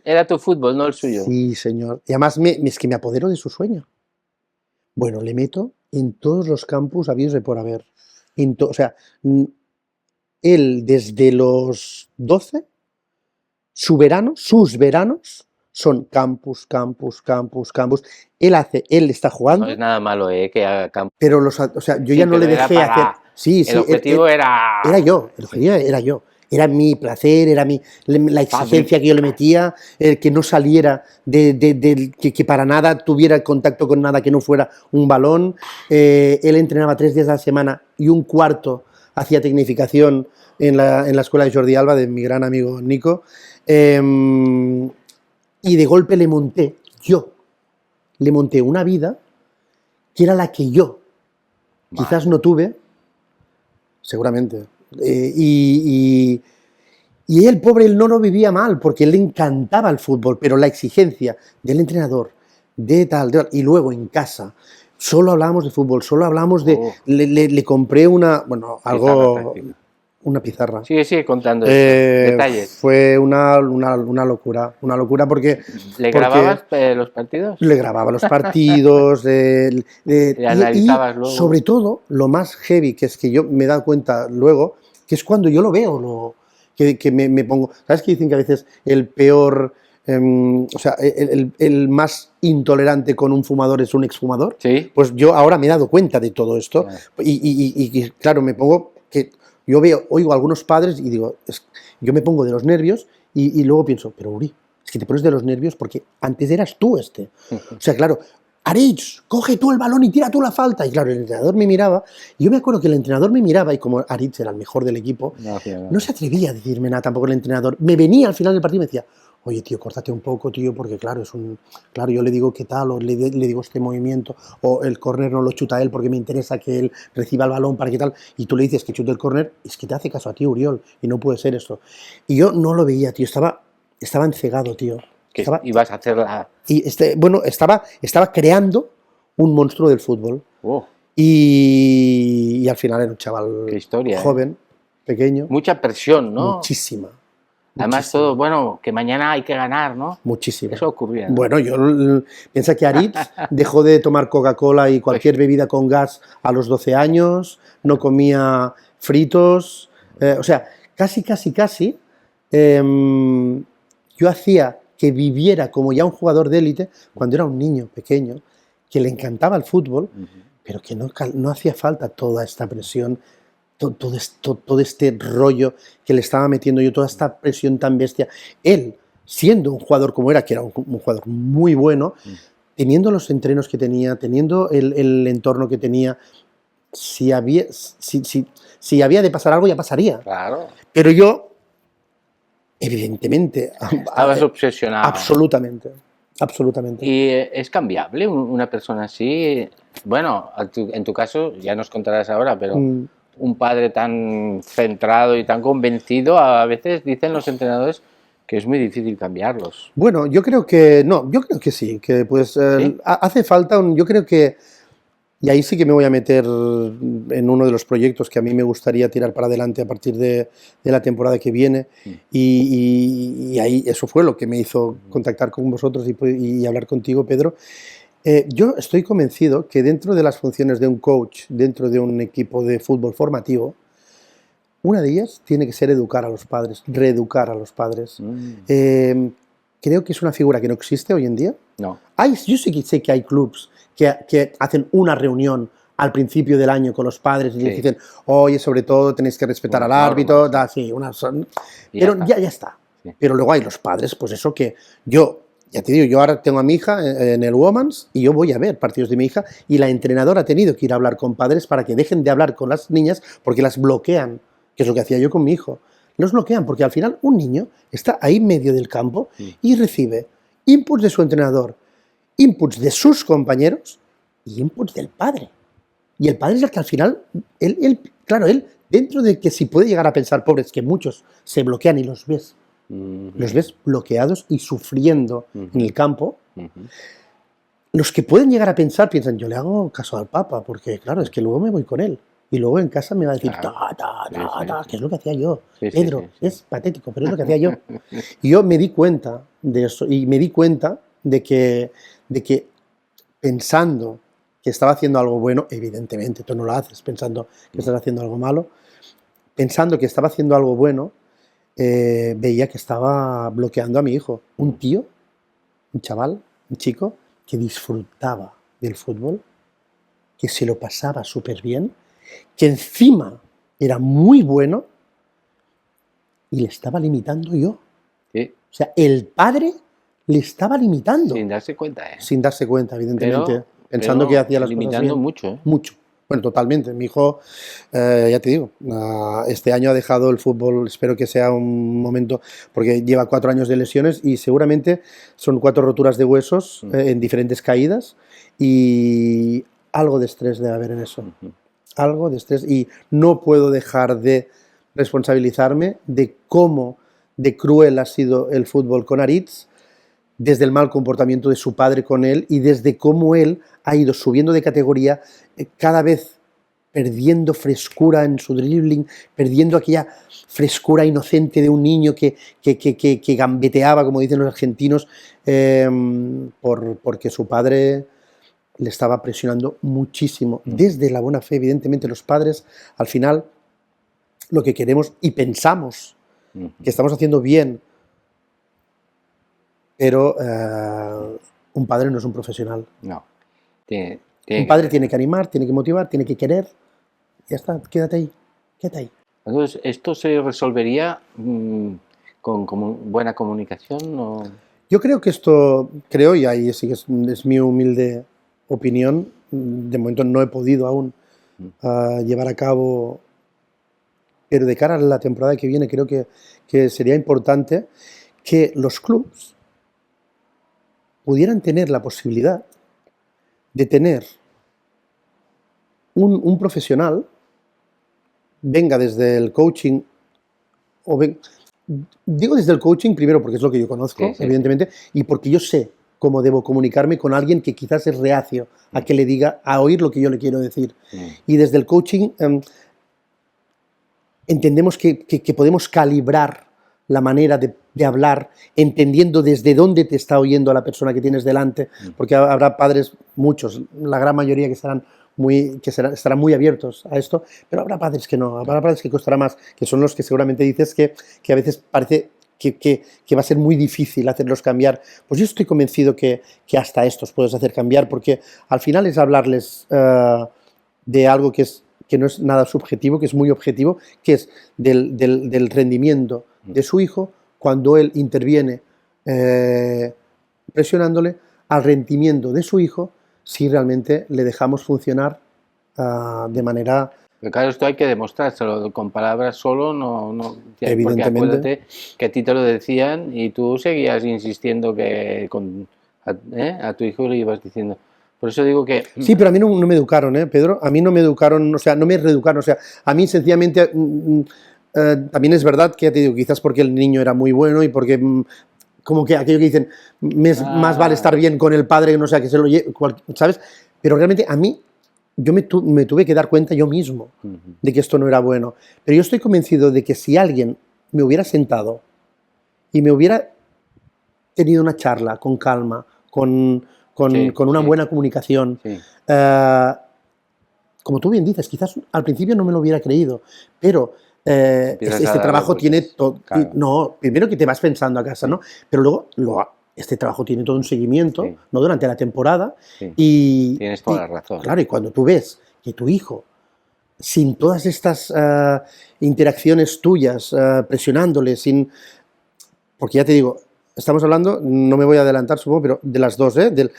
Era tu fútbol, no el suyo. Sí, señor. Y además es que me apodero de su sueño. Bueno, le meto en todos los campus habidos de por haber. O sea, él desde los 12, sus veranos son campus. Él está jugando. No es nada malo, que haga campo. Pero o sea, yo Sí, ya no le pero era dejé para- hacer. Sí, El objetivo era... Era yo, el objetivo era yo. Era mi placer, era la exigencia que yo le metía, el que no saliera, que para nada tuviera contacto con nada que no fuera un balón. Él entrenaba 3 días a la semana y un cuarto hacía tecnificación en la escuela de Jordi Alba, de mi gran amigo Nico. Y de golpe le monté una vida que era la que yo quizás no tuve, seguramente. Y él, pobre, él no lo vivía mal, porque él le encantaba el fútbol, pero la exigencia del entrenador, de tal, y luego en casa, solo hablábamos de fútbol, solo hablábamos de... Oh. Le compré una pizarra. Sigue contando eso, detalles. Fue una locura porque... ¿Le grababas los partidos? Le grababa los partidos, Le analizabas luego. Sobre todo, lo más heavy, que es que yo me he dado cuenta luego, que es cuando yo lo veo, que me pongo... ¿Sabes que dicen que a veces el peor... o sea, el más intolerante con un fumador es un exfumador? Sí. Pues yo ahora me he dado cuenta de todo esto, Claro. y claro, me pongo... que yo oigo a algunos padres y digo, yo me pongo de los nervios y luego pienso, pero Uri, es que te pones de los nervios porque antes eras tú este. O sea, claro, Aritz, coge tú el balón y tira tú la falta. Y claro, el entrenador me miraba, y yo me acuerdo que el entrenador me miraba, y como Aritz era el mejor del equipo, no se atrevía a decirme nada tampoco el entrenador. Me venía al final del partido y me decía, oye, tío, córtate un poco, tío, porque claro, claro, yo le digo qué tal, o le digo este movimiento, o el córner no lo chuta él porque me interesa que él reciba el balón para qué tal, y tú le dices que chute el córner, es que te hace caso a ti, Uriol, y no puede ser eso. Y yo no lo veía, tío, estaba encegado, tío. Que ibas a hacer la... Y estaba creando un monstruo del fútbol. Oh, Y al final era un chaval qué historia, joven, pequeño. Mucha presión, ¿no? Muchísima. Además todo, bueno, que mañana hay que ganar, ¿no? Muchísimo. Eso ocurría, ¿no? Bueno, piensa que Aritz dejó de tomar Coca-Cola y cualquier bebida con gas a los 12 años, no comía fritos, o sea, casi, yo hacía que viviera como ya un jugador de élite cuando era un niño pequeño, que le encantaba el fútbol, pero que no hacía falta toda esta presión, todo este rollo que le estaba metiendo yo, toda esta presión tan bestia. Él, siendo un jugador como era, que era un jugador muy bueno, teniendo los entrenos que tenía, teniendo el entorno que tenía, si había de pasar algo, ya pasaría. Claro. Pero yo, evidentemente... Estabas obsesionado. Absolutamente. ¿Y es cambiable una persona así? Bueno, en tu caso, ya nos contarás ahora, pero un padre tan centrado y tan convencido, a veces dicen los entrenadores que es muy difícil cambiarlos. Bueno, yo creo que sí, que pues ¿sí? Hace falta yo creo que, y ahí sí que me voy a meter en uno de los proyectos que a mí me gustaría tirar para adelante a partir de la temporada que viene, y ahí eso fue lo que me hizo contactar con vosotros y hablar contigo, Pedro. Yo estoy convencido que dentro de las funciones de un coach, dentro de un equipo de fútbol formativo, una de ellas tiene que ser educar a los padres, reeducar a los padres. Creo que es una figura que no existe hoy en día. No. Yo sí que sé que hay clubs que hacen una reunión al principio del año con los padres y les dicen, oye, sobre todo tenéis que respetar al árbitro, pero ya está. Sí. Pero luego hay los padres, pues eso que ya te digo, yo ahora tengo a mi hija en el Women's y yo voy a ver partidos de mi hija, y la entrenadora ha tenido que ir a hablar con padres para que dejen de hablar con las niñas porque las bloquean, que es lo que hacía yo con mi hijo. Los bloquean porque al final un niño está ahí en medio del campo y recibe inputs de su entrenador, inputs de sus compañeros y inputs del padre. Y el padre es el que al final, él, dentro de que si puede llegar a pensar, pobres, que muchos se bloquean y los ves bloqueados y sufriendo en el campo, los que pueden llegar a pensar, piensan, yo le hago caso al Papa, porque claro, es que luego me voy con él. y luego en casa me va a decir, Claro. Sí. que es lo que hacía yo. Sí, Pedro, sí. es patético, pero es lo que hacía yo. Y yo me di cuenta de eso, y me di cuenta de que pensando que estaba haciendo algo bueno, evidentemente tú no lo haces pensando que estás haciendo algo malo, pensando que estaba haciendo algo bueno, veía que estaba bloqueando a mi hijo. Un tío, un chaval, un chico que disfrutaba del fútbol, que se lo pasaba súper bien, que encima era muy bueno y le estaba limitando yo. Sí, O sea, el padre le estaba limitando. sin darse cuenta, ¿eh? Sin darse cuenta, evidentemente, Pero- pensando que hacía las cosas limitando bien. mucho, ¿eh? Mucho. Bueno, totalmente. Mi hijo, ya te digo, este año ha dejado el fútbol, espero que sea un momento, porque lleva 4 años de lesiones y seguramente son 4 roturas de huesos en diferentes caídas y algo de estrés debe haber en eso. Algo de estrés y no puedo dejar de responsabilizarme de cómo de cruel ha sido el fútbol con Aritz, desde el mal comportamiento de su padre con él y desde cómo él ha ido subiendo de categoría, cada vez perdiendo frescura en su dribbling, perdiendo aquella frescura inocente de un niño que gambeteaba, como dicen los argentinos, porque su padre le estaba presionando muchísimo. Desde la buena fe, evidentemente, los padres, al final, lo que queremos y pensamos que estamos haciendo bien, pero un padre no es un profesional. No. Un padre tiene que animar, tiene que motivar, tiene que querer. Ya está, quédate ahí, quédate ahí. Entonces, ¿esto se resolvería con buena comunicación? ¿O? Yo creo que esto, y ahí sí que es mi humilde opinión, de momento no he podido aún llevar a cabo, pero de cara a la temporada que viene creo que sería importante que los clubs pudieran tener la posibilidad de tener un profesional, venga desde el coaching, digo desde el coaching primero porque es lo que yo conozco, Sí. evidentemente, y porque yo sé cómo debo comunicarme con alguien que quizás es reacio a que le diga, a oír lo que yo le quiero decir. Y desde el coaching entendemos que podemos calibrar la manera de hablar, entendiendo desde dónde te está oyendo la persona que tienes delante, porque habrá padres, muchos, la gran mayoría que estarán muy abiertos a esto, pero habrá padres que no, habrá padres que costará más, que son los que seguramente dices que a veces parece que va a ser muy difícil hacerlos cambiar. Pues yo estoy convencido que hasta estos puedes hacer cambiar, porque al final es hablarles de algo que no es nada subjetivo, que es muy objetivo, que es del rendimiento de su hijo cuando él interviene presionándole al rendimiento de su hijo si realmente le dejamos funcionar de manera... Pero claro, esto hay que demostrárselo, con palabras solo no Evidentemente. Porque acuérdate que a ti te lo decían y tú seguías insistiendo que a tu hijo le ibas diciendo. Por eso digo que... Sí, pero a mí no me educaron, Pedro? A mí no me educaron, o sea, no me reeducaron, o sea, a mí sencillamente... también es verdad que ya te digo, quizás porque el niño era muy bueno y porque... como que aquello que dicen, más vale estar bien con el padre que no sea que se lo lleve, ¿sabes? Pero realmente a mí, yo me tuve que dar cuenta yo mismo de que esto no era bueno. Pero yo estoy convencido de que si alguien me hubiera sentado y me hubiera tenido una charla con calma, con una buena comunicación, como tú bien dices, quizás al principio no me lo hubiera creído, pero... este trabajo tiene todo. Claro. No, primero que te vas pensando a casa, ¿no? Pero luego este trabajo tiene todo un seguimiento, ¿no? Durante la temporada. Y tienes toda la razón. Claro, y cuando tú ves que tu hijo, sin todas estas interacciones tuyas, presionándole, porque ya te digo, estamos hablando, no me voy a adelantar, supongo, pero de las dos, del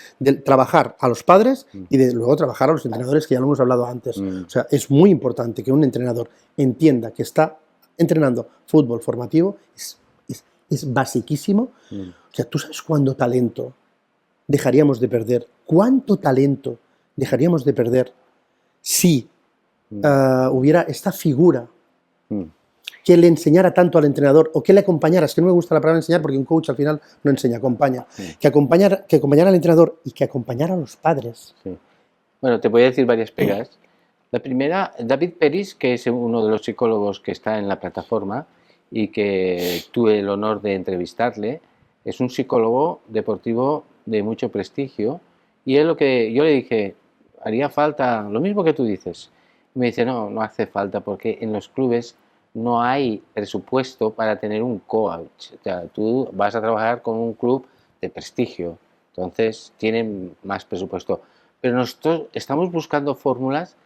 trabajar a los padres y de luego trabajar a los entrenadores, que ya lo hemos hablado antes. O sea, es muy importante que un entrenador entienda que está entrenando fútbol formativo, es basiquísimo. O sea, ¿tú sabes cuánto talento dejaríamos de perder? ¿Cuánto talento dejaríamos de perder si hubiera esta figura que le enseñara tanto al entrenador o que le acompañara? Es que no me gusta la palabra enseñar porque un coach al final no enseña, acompaña. Que acompañara al entrenador y que acompañara a los padres. Bueno, te voy a decir varias pegas. La primera, David Peris, que es uno de los psicólogos que está en la plataforma y que tuve el honor de entrevistarle, es un psicólogo deportivo de mucho prestigio, y él, lo que yo le dije, haría falta, lo mismo que tú dices. Y me dice, no, no hace falta, porque en los clubes no hay presupuesto para tener un coach. O sea, tú vas a trabajar con un club de prestigio, entonces tienen más presupuesto. Pero nosotros estamos buscando fórmulas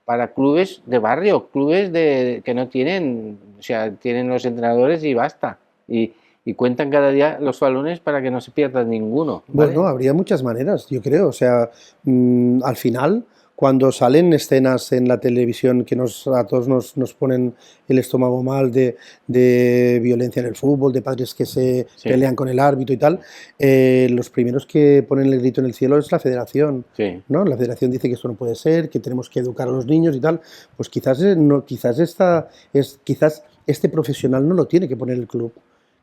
para clubes de barrio, clubes que no tienen, o sea, tienen los entrenadores y basta. Y cuentan cada día los balones para que no se pierda ninguno, ¿vale? Bueno, habría muchas maneras, yo creo. O sea, al final, cuando salen escenas en la televisión que a todos nos ponen el estómago mal de violencia en el fútbol, de padres que se Sí. pelean con el árbitro y tal, los primeros que ponen el grito en el cielo es la federación, Sí. ¿no? La federación dice que esto no puede ser, que tenemos que educar a los niños y tal. Pues quizás, no, quizás este profesional no lo tiene que poner el club.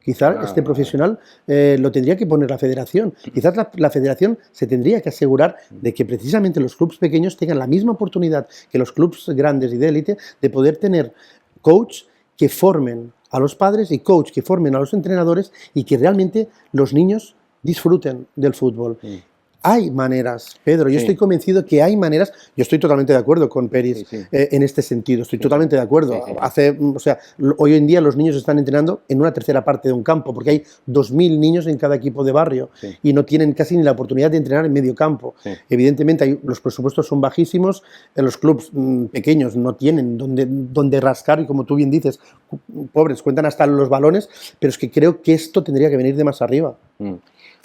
Quizás este profesional lo tendría que poner la federación. Quizás la federación se tendría que asegurar de que precisamente los clubes pequeños tengan la misma oportunidad que los clubes grandes y de élite de poder tener coach que formen a los padres y coach que formen a los entrenadores y que realmente los niños disfruten del fútbol. Hay maneras, Pedro, yo Sí. estoy convencido que hay maneras. Yo estoy totalmente de acuerdo con Peris Sí, sí. en este sentido, estoy totalmente de acuerdo. Sí, sí. O sea, hoy en día los niños están entrenando en una tercera parte de un campo, porque hay 2.000 niños en cada equipo de barrio Sí. y no tienen casi ni la oportunidad de entrenar en medio campo. Sí. Evidentemente los presupuestos son bajísimos, los clubes pequeños no tienen donde rascar y, como tú bien dices, pobres, cuentan hasta los balones, pero es que creo que esto tendría que venir de más arriba.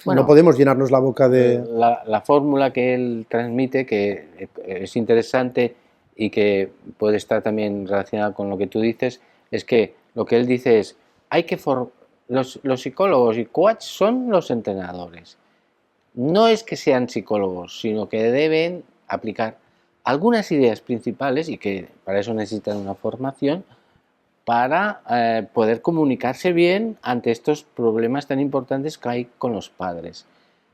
Bueno, no podemos llenarnos la boca de... La fórmula que él transmite, que es interesante y que puede estar también relacionada con lo que tú dices, es que lo que él dice es, hay que los psicólogos y coach son los entrenadores. No es que sean psicólogos, sino que deben aplicar algunas ideas principales, y que para eso necesitan una formación, para poder comunicarse bien ante estos problemas tan importantes que hay con los padres.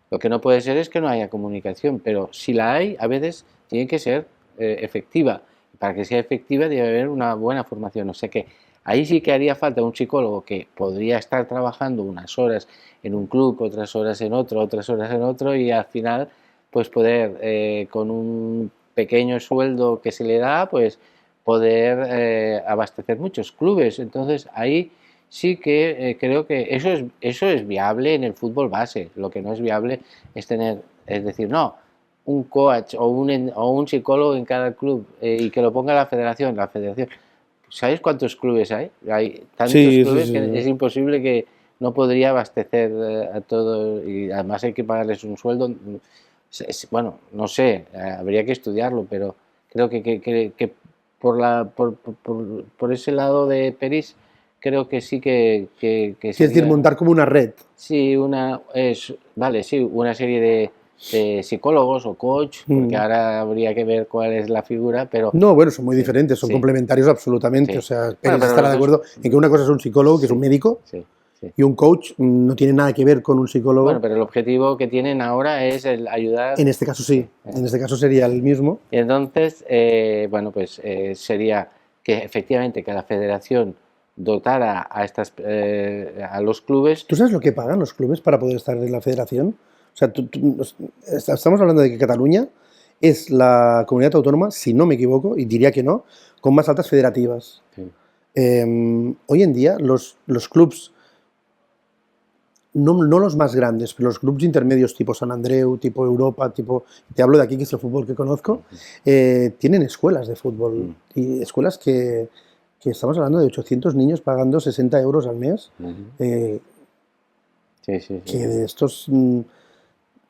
Lo que no puede ser es que no haya comunicación, pero si la hay, a veces tiene que ser efectiva. Para que sea efectiva debe haber una buena formación. O sea que ahí sí que haría falta un psicólogo que podría estar trabajando unas horas en un club, otras horas en otro, otras horas en otro, y al final pues poder, con un pequeño sueldo que se le da, pues poder abastecer muchos clubes. Entonces ahí sí que creo que eso es viable en el fútbol base. Lo que no es viable es decir, no, un coach o un psicólogo en cada club y que lo ponga la federación. La federación, ¿sabéis cuántos clubes hay? Hay tantos clubes que es imposible, que no podría abastecer a todos, y además hay que pagarles un sueldo. Bueno, no sé, habría que estudiarlo, pero creo que por ese lado de Peris, creo que sí que Es decir, montar como una red. Sí, sí, una serie de psicólogos o coach, porque ahora habría que ver cuál es la figura, pero... No, bueno, son muy diferentes, son sí. complementarios absolutamente. Sí. O sea, Peris Bueno, pero estará los de dos- acuerdo en que una cosa es un psicólogo, que es un médico, Sí, sí. y un coach no tiene nada que ver con un psicólogo. Bueno, pero el objetivo que tienen ahora es el ayudar. En este caso sí, en este caso sería el mismo. Y entonces, bueno, pues sería que efectivamente que la federación dotara a los clubes. ¿Tú sabes lo que pagan los clubes para poder estar en la federación? O sea, estamos hablando de que Cataluña es la comunidad autónoma, si no me equivoco, y diría que no, con más altas federativas. Sí. Hoy en día los clubes, no los más grandes, pero los clubes intermedios tipo San Andreu, tipo Europa, te hablo de aquí, que es el fútbol que conozco, tienen escuelas de fútbol, y escuelas que estamos hablando de 800 niños pagando 60 euros al mes. Sí. Que de estos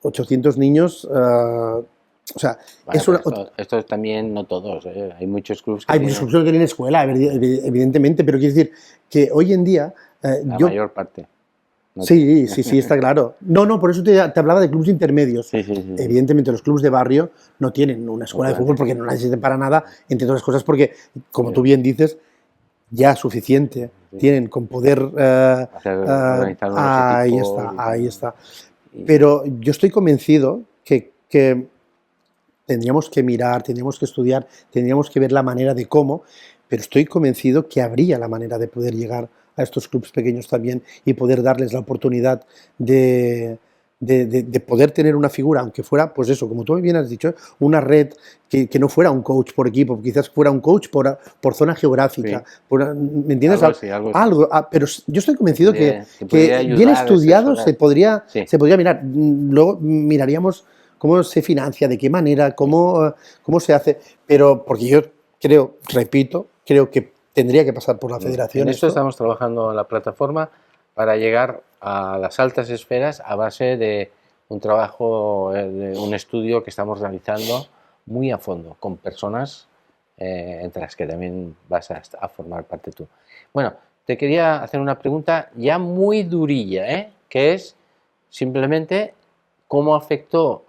800 niños, o sea, Bueno, esto también no todos, hay muchos clubes que hay muchos clubes que tienen escuela, evidentemente, pero quiero decir que hoy en día... la mayor parte. Sí, está claro. No, por eso te hablaba de clubes intermedios. Sí. Evidentemente los clubes de barrio no tienen una escuela de fútbol porque no la necesitan para nada, entre otras cosas porque, como tú bien dices, ya suficiente tienen con poder... organizar unos ahí está. Pero yo estoy convencido que tendríamos que mirar, tendríamos que estudiar, tendríamos que ver la manera de cómo, pero estoy convencido que habría la manera de poder llegar a estos clubes pequeños también y poder darles la oportunidad de poder tener una figura, aunque fuera, pues eso, como tú bien has dicho, una red que no fuera un coach por equipo, quizás fuera un coach por zona geográfica, Sí. ¿me entiendes? Algo así, algo así. Algo, pero yo estoy convencido Que podría que bien ayudar, estudiado asesorar. Sí. se podría mirar. Luego miraríamos cómo se financia, de qué manera, cómo se hace, pero porque yo creo, repito, creo que tendría que pasar por la federación. En esto estamos trabajando en la plataforma para llegar a las altas esferas a base de un trabajo, de un estudio que estamos realizando muy a fondo, con personas entre las que también vas a formar parte tú. Bueno, te quería hacer una pregunta ya muy durilla, que es simplemente cómo afectó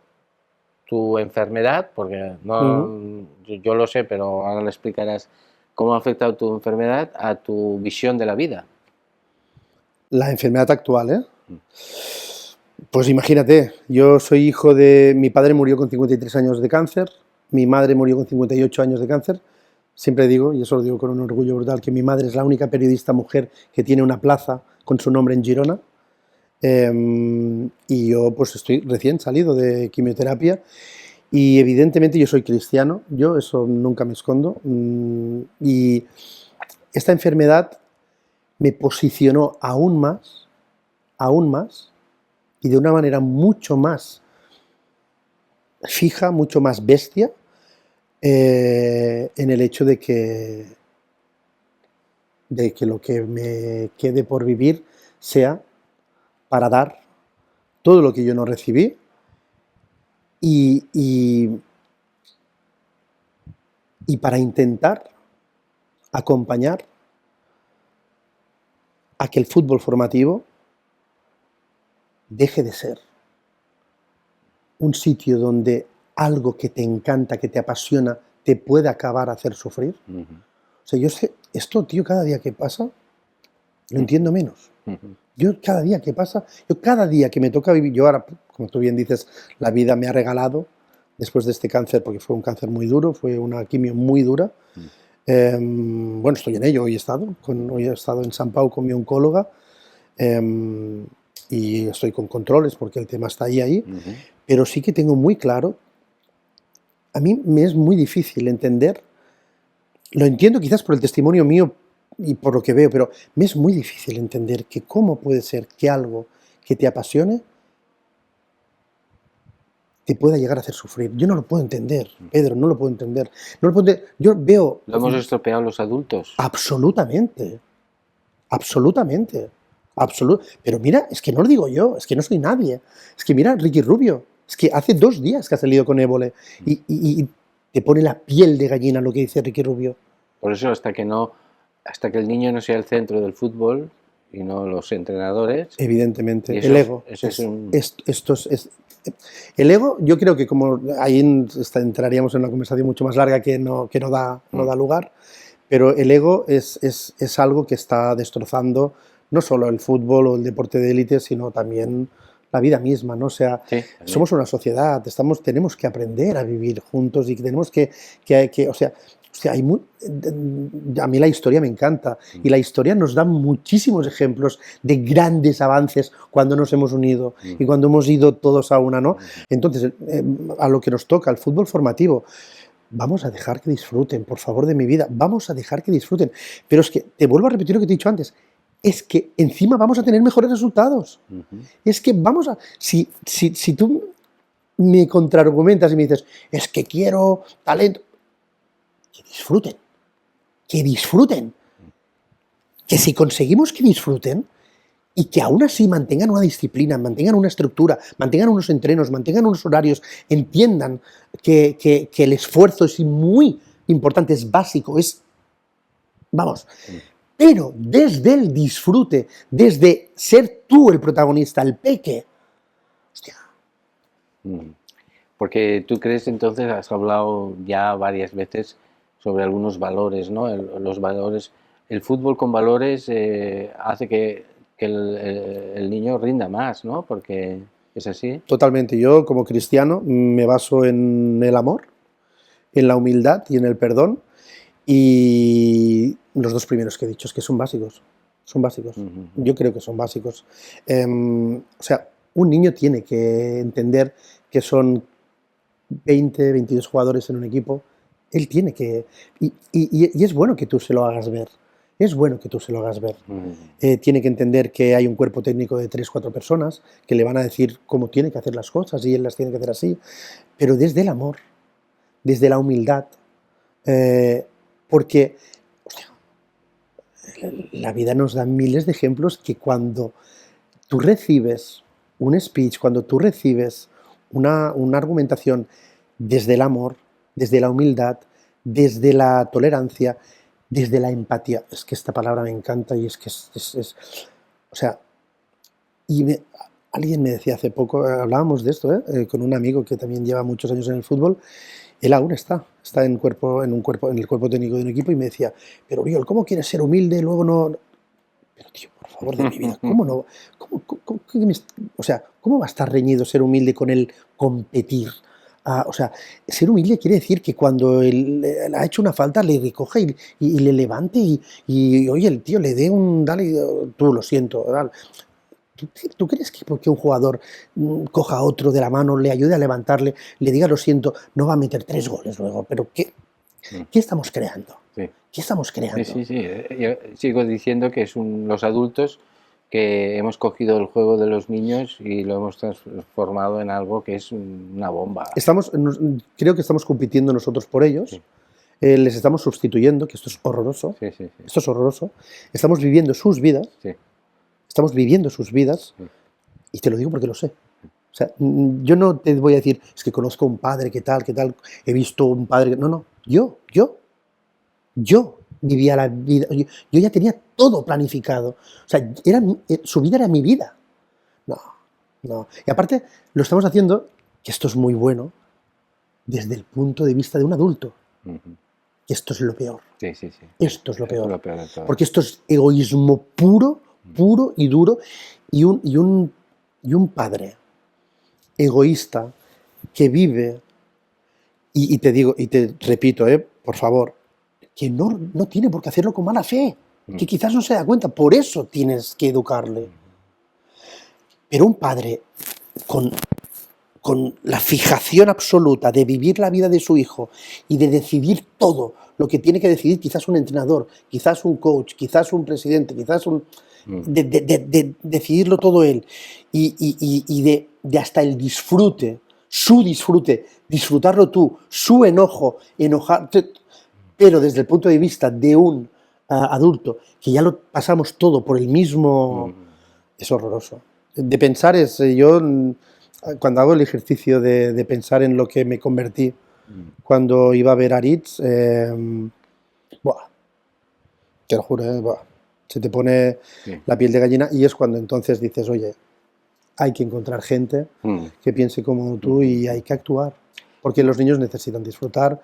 tu enfermedad, porque no, yo lo sé, pero ahora le explicarás cómo ha afectado tu enfermedad a tu visión de la vida. La enfermedad actual, ¿eh? Pues imagínate, yo soy hijo de... Mi padre murió con 53 años de cáncer, mi madre murió con 58 años de cáncer. Siempre digo, y eso lo digo con un orgullo brutal, que mi madre es la única periodista mujer que tiene una plaza con su nombre en Girona. Y yo pues estoy recién salido de quimioterapia y evidentemente yo soy cristiano, yo eso nunca me escondo. Y esta enfermedad me posicionó aún más, y de una manera mucho más fija, mucho más bestia, en el hecho de que lo que me quede por vivir sea para dar todo lo que yo no recibí y para intentar acompañar a que el fútbol formativo deje de ser un sitio donde algo que te encanta, que te apasiona, te puede acabar a hacer sufrir. O sea, yo sé, esto, tío, cada día que pasa, lo entiendo menos. Yo cada día que pasa, yo cada día que me toca vivir, yo ahora, como tú bien dices, la vida me ha regalado, después de este cáncer, porque fue un cáncer muy duro, fue una quimio muy dura. Bueno, estoy en ello, hoy he estado en San Pau con mi oncóloga, y estoy con controles porque el tema está ahí, pero sí que tengo muy claro, a mí me es muy difícil entender, lo entiendo quizás por el testimonio mío y por lo que veo, pero me es muy difícil entender que cómo puede ser que algo que te apasione te pueda llegar a hacer sufrir. Yo no lo puedo entender, Pedro, no lo puedo entender. No lo puedo entender. Yo veo... ¿Lo hemos estropeado los adultos? Absolutamente, absolutamente. Pero mira, es que no lo digo yo, es que no soy nadie. Es que mira, Ricky Rubio, es que hace 2 días que ha salido con Évole y te pone la piel de gallina lo que dice Ricky Rubio. Por eso hasta que el niño no sea el centro del fútbol y no los entrenadores. Evidentemente, el ego. El ego, yo creo que como ahí entraríamos en una conversación mucho más larga que no da lugar, pero el ego es algo que está destrozando no solo el fútbol o el deporte de élite, sino también la vida misma, ¿no? O sea, somos una sociedad, tenemos que aprender a vivir juntos y tenemos o sea, a mí la historia me encanta y la historia nos da muchísimos ejemplos de grandes avances cuando nos hemos unido y cuando hemos ido todos a una, ¿no? Entonces, a lo que nos toca, el fútbol formativo, vamos a dejar que disfruten, por favor de mi vida, vamos a dejar que disfruten. Pero es que, te vuelvo a repetir lo que te he dicho antes, es que encima vamos a tener mejores resultados. Es que vamos a... Si tú me contraargumentas y me dices, es que quiero talento, que disfruten, que si conseguimos que disfruten y que aún así mantengan una disciplina, mantengan una estructura, mantengan unos entrenos, mantengan unos horarios, entiendan que el esfuerzo es muy importante, es básico, vamos, pero desde el disfrute, desde ser tú el protagonista, el peque, hostia. Porque tú crees, entonces, has hablado ya varias veces sobre algunos valores, ¿no? Los valores, el fútbol con valores hace que el niño rinda más, ¿no? Porque ¿Es así? Totalmente. Yo, como cristiano, me baso en el amor, en la humildad y en el perdón. Y los dos primeros que he dicho es que son básicos. Son básicos. Yo creo que son básicos. O sea, un niño tiene que entender que son 20, 22 jugadores en un equipo. Él tiene que... Y es bueno que tú se lo hagas ver. Es bueno que tú se lo hagas ver. Tiene que entender que hay un cuerpo técnico de 3, 4 personas que le van a decir cómo tiene que hacer las cosas y él las tiene que hacer así. Pero desde el amor, desde la humildad, porque hostia, la vida nos da miles de ejemplos que cuando tú recibes un speech, cuando tú recibes una argumentación desde el amor, desde la humildad, desde la tolerancia, desde la empatía, es que esta palabra me encanta y es que o sea, alguien me decía hace poco, hablábamos de esto, con un amigo que también lleva muchos años en el fútbol. Él aún está en el cuerpo técnico de un equipo y me decía, pero Oriol, ¿cómo quieres ser humilde? Luego no... Pero tío, por favor, de mi vida, ¿cómo no? O sea, ¿cómo va a estar reñido ser humilde con el competir? O sea, ser humilde quiere decir que cuando él ha hecho una falta le recoja y le levante y oye, el tío le dé un... Dale, tú lo siento, dale. ¿Tú crees que porque un jugador coja a otro de la mano, le ayude a levantarle, le diga lo siento, no va a meter 3 goles luego? ¿Pero qué estamos creando? Sí. ¿Qué estamos creando? Sí. Yo sigo diciendo que los adultos que hemos cogido el juego de los niños y lo hemos transformado en algo que es una bomba. Creo que estamos compitiendo nosotros por ellos. Sí. Les estamos sustituyendo, que esto es horroroso. Sí. Esto es horroroso. Estamos viviendo sus vidas. Sí. Estamos viviendo sus vidas. Sí. Y te lo digo porque lo sé. O sea, yo no te voy a decir, es que conozco un padre, qué tal, he visto un padre... No. Yo vivía la vida, yo ya tenía todo planificado. O sea, su vida era mi vida. No. Y aparte, lo estamos haciendo, que esto es muy bueno, desde el punto de vista de un adulto. Y esto es lo peor. Sí. Esto es lo peor. Es lo peor de todo. Porque esto es egoísmo puro y duro. Y un padre egoísta que vive, y te digo, y te repito, por favor, que no tiene por qué hacerlo con mala fe, que quizás no se da cuenta, por eso tienes que educarle. Pero un padre con la fijación absoluta de vivir la vida de su hijo y de decidir todo lo que tiene que decidir, quizás un entrenador, quizás un coach, quizás un presidente, quizás de decidirlo todo él y de hasta el disfrute, su disfrute, disfrutarlo tú, su enojo, enojarte, pero desde el punto de vista de un adulto, que ya lo pasamos todo por el mismo... Es horroroso. De pensar yo cuando hago el ejercicio de pensar en lo que me convertí cuando iba a ver a Aritz, te lo juro, se te pone la piel de gallina y es cuando entonces dices, oye, hay que encontrar gente que piense como tú y hay que actuar, porque los niños necesitan disfrutar.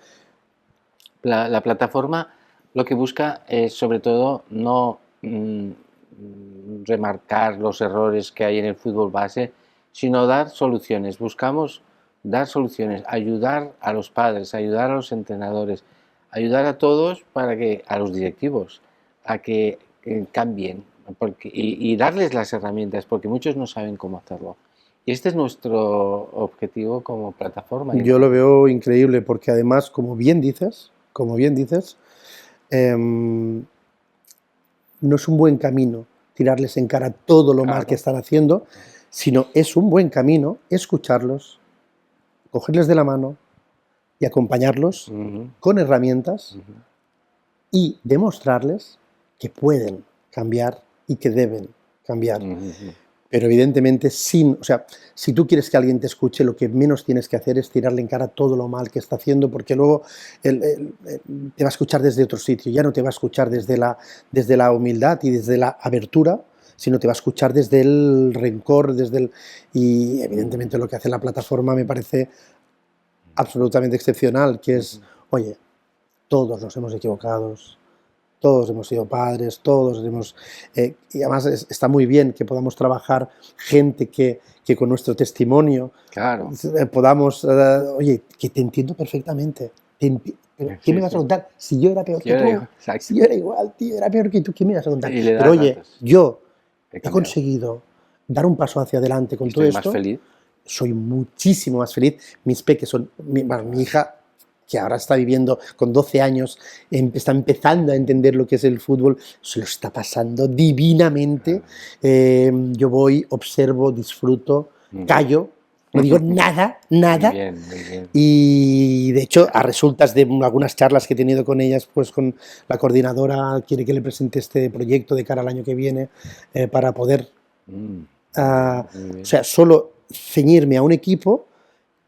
La plataforma lo que busca es sobre todo no remarcar los errores que hay en el fútbol base, sino dar soluciones. Buscamos dar soluciones, ayudar a los padres, ayudar a los entrenadores, ayudar a todos a los directivos, a que cambien y darles las herramientas, porque muchos no saben cómo hacerlo. Y este es nuestro objetivo como plataforma. Yo lo veo increíble porque además, como bien dices, no es un buen camino tirarles en cara todo lo mal que están haciendo, sino es un buen camino escucharlos, cogerles de la mano y acompañarlos con herramientas y demostrarles que pueden cambiar y que deben cambiar. Pero evidentemente si tú quieres que alguien te escuche, lo que menos tienes que hacer es tirarle en cara todo lo mal que está haciendo, porque luego te va a escuchar desde otro sitio, ya no te va a escuchar desde la humildad y desde la abertura, sino te va a escuchar desde el rencor, y evidentemente lo que hace la plataforma me parece absolutamente excepcional, que es, oye, todos nos hemos equivocado, todos hemos sido padres, todos hemos... y además está muy bien que podamos trabajar gente que con nuestro testimonio Claro. podamos... oye, que te entiendo perfectamente. Pero, ¿qué me vas a contar? Si yo era peor que tú, Exacto. si yo era igual, tío, era peor que tú, ¿qué me vas a contar? Y le das Pero oye, datos. yo He he cambiado. conseguido dar un paso hacia adelante con todo Estoy esto. más feliz. Soy muchísimo más feliz. Mis peques son... mi hija, que ahora está viviendo con 12 años, está empezando a entender lo que es el fútbol, se lo está pasando divinamente. Yo voy, observo, disfruto, callo, no digo nada, nada. Muy bien, muy bien. Y de hecho, a resultas de algunas charlas que he tenido con ellas, pues con la coordinadora, quiere que le presente este proyecto de cara al año que viene para poder, Muy bien. o sea, solo ceñirme a un equipo,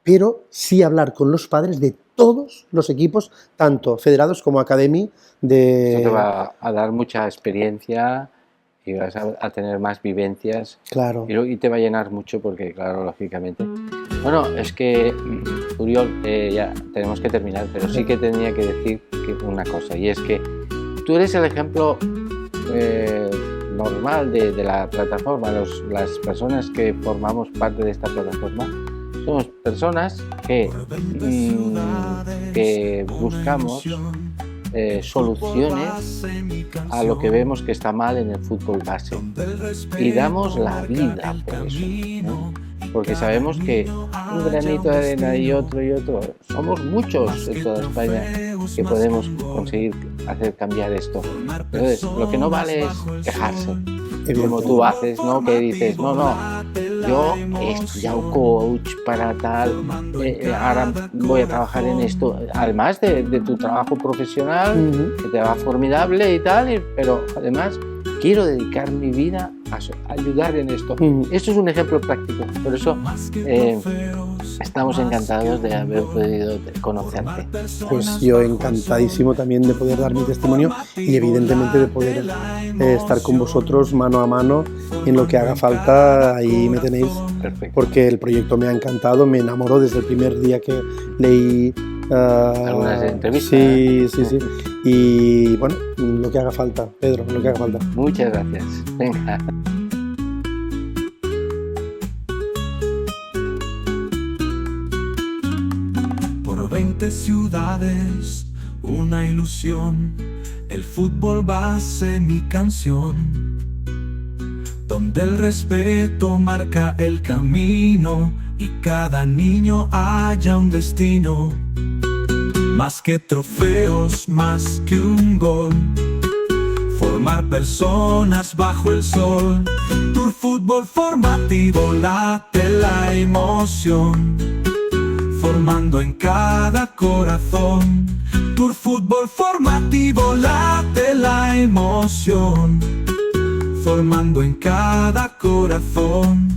pero sí hablar con los padres de todos los equipos, tanto federados como academy. Eso te va a dar mucha experiencia y vas a tener más vivencias. Claro. Y te va a llenar mucho porque, claro, lógicamente... Bueno, es que, Oriol, ya tenemos que terminar, pero sí que tenía que decir una cosa, y es que tú eres el ejemplo normal de la plataforma. Las personas que formamos parte de esta plataforma somos personas que buscamos soluciones a lo que vemos que está mal en el fútbol base y damos la vida por eso, ¿no? Porque sabemos que un granito de arena y otro, somos muchos en toda España que podemos conseguir hacer cambiar esto. Entonces, lo que no vale es quejarse, como tú haces, ¿no? Que dices, no, yo he estudiado coach para tal, ahora voy a trabajar en esto, además de tu trabajo profesional, que te va formidable y tal, pero además quiero dedicar mi vida a ayudar en esto. Esto es un ejemplo práctico, por eso estamos encantados de haber podido conocerte. Pues yo encantadísimo también de poder dar mi testimonio y evidentemente de poder estar con vosotros mano a mano en lo que haga falta. Ahí me tenéis. Perfecto. Porque el proyecto me ha encantado, me enamoró desde el primer día que leí algunas entrevistas. Sí. Y bueno, lo que haga falta, Pedro, lo que haga falta. Muchas gracias. Venga. Por 20 ciudades, una ilusión, el fútbol base mi canción, donde el respeto marca el camino y cada niño haya un destino. Más que trofeos, más que un gol, formar personas bajo el sol. Tu fútbol formativo late la emoción, formando en cada corazón. Tu fútbol formativo late la emoción, formando en cada corazón.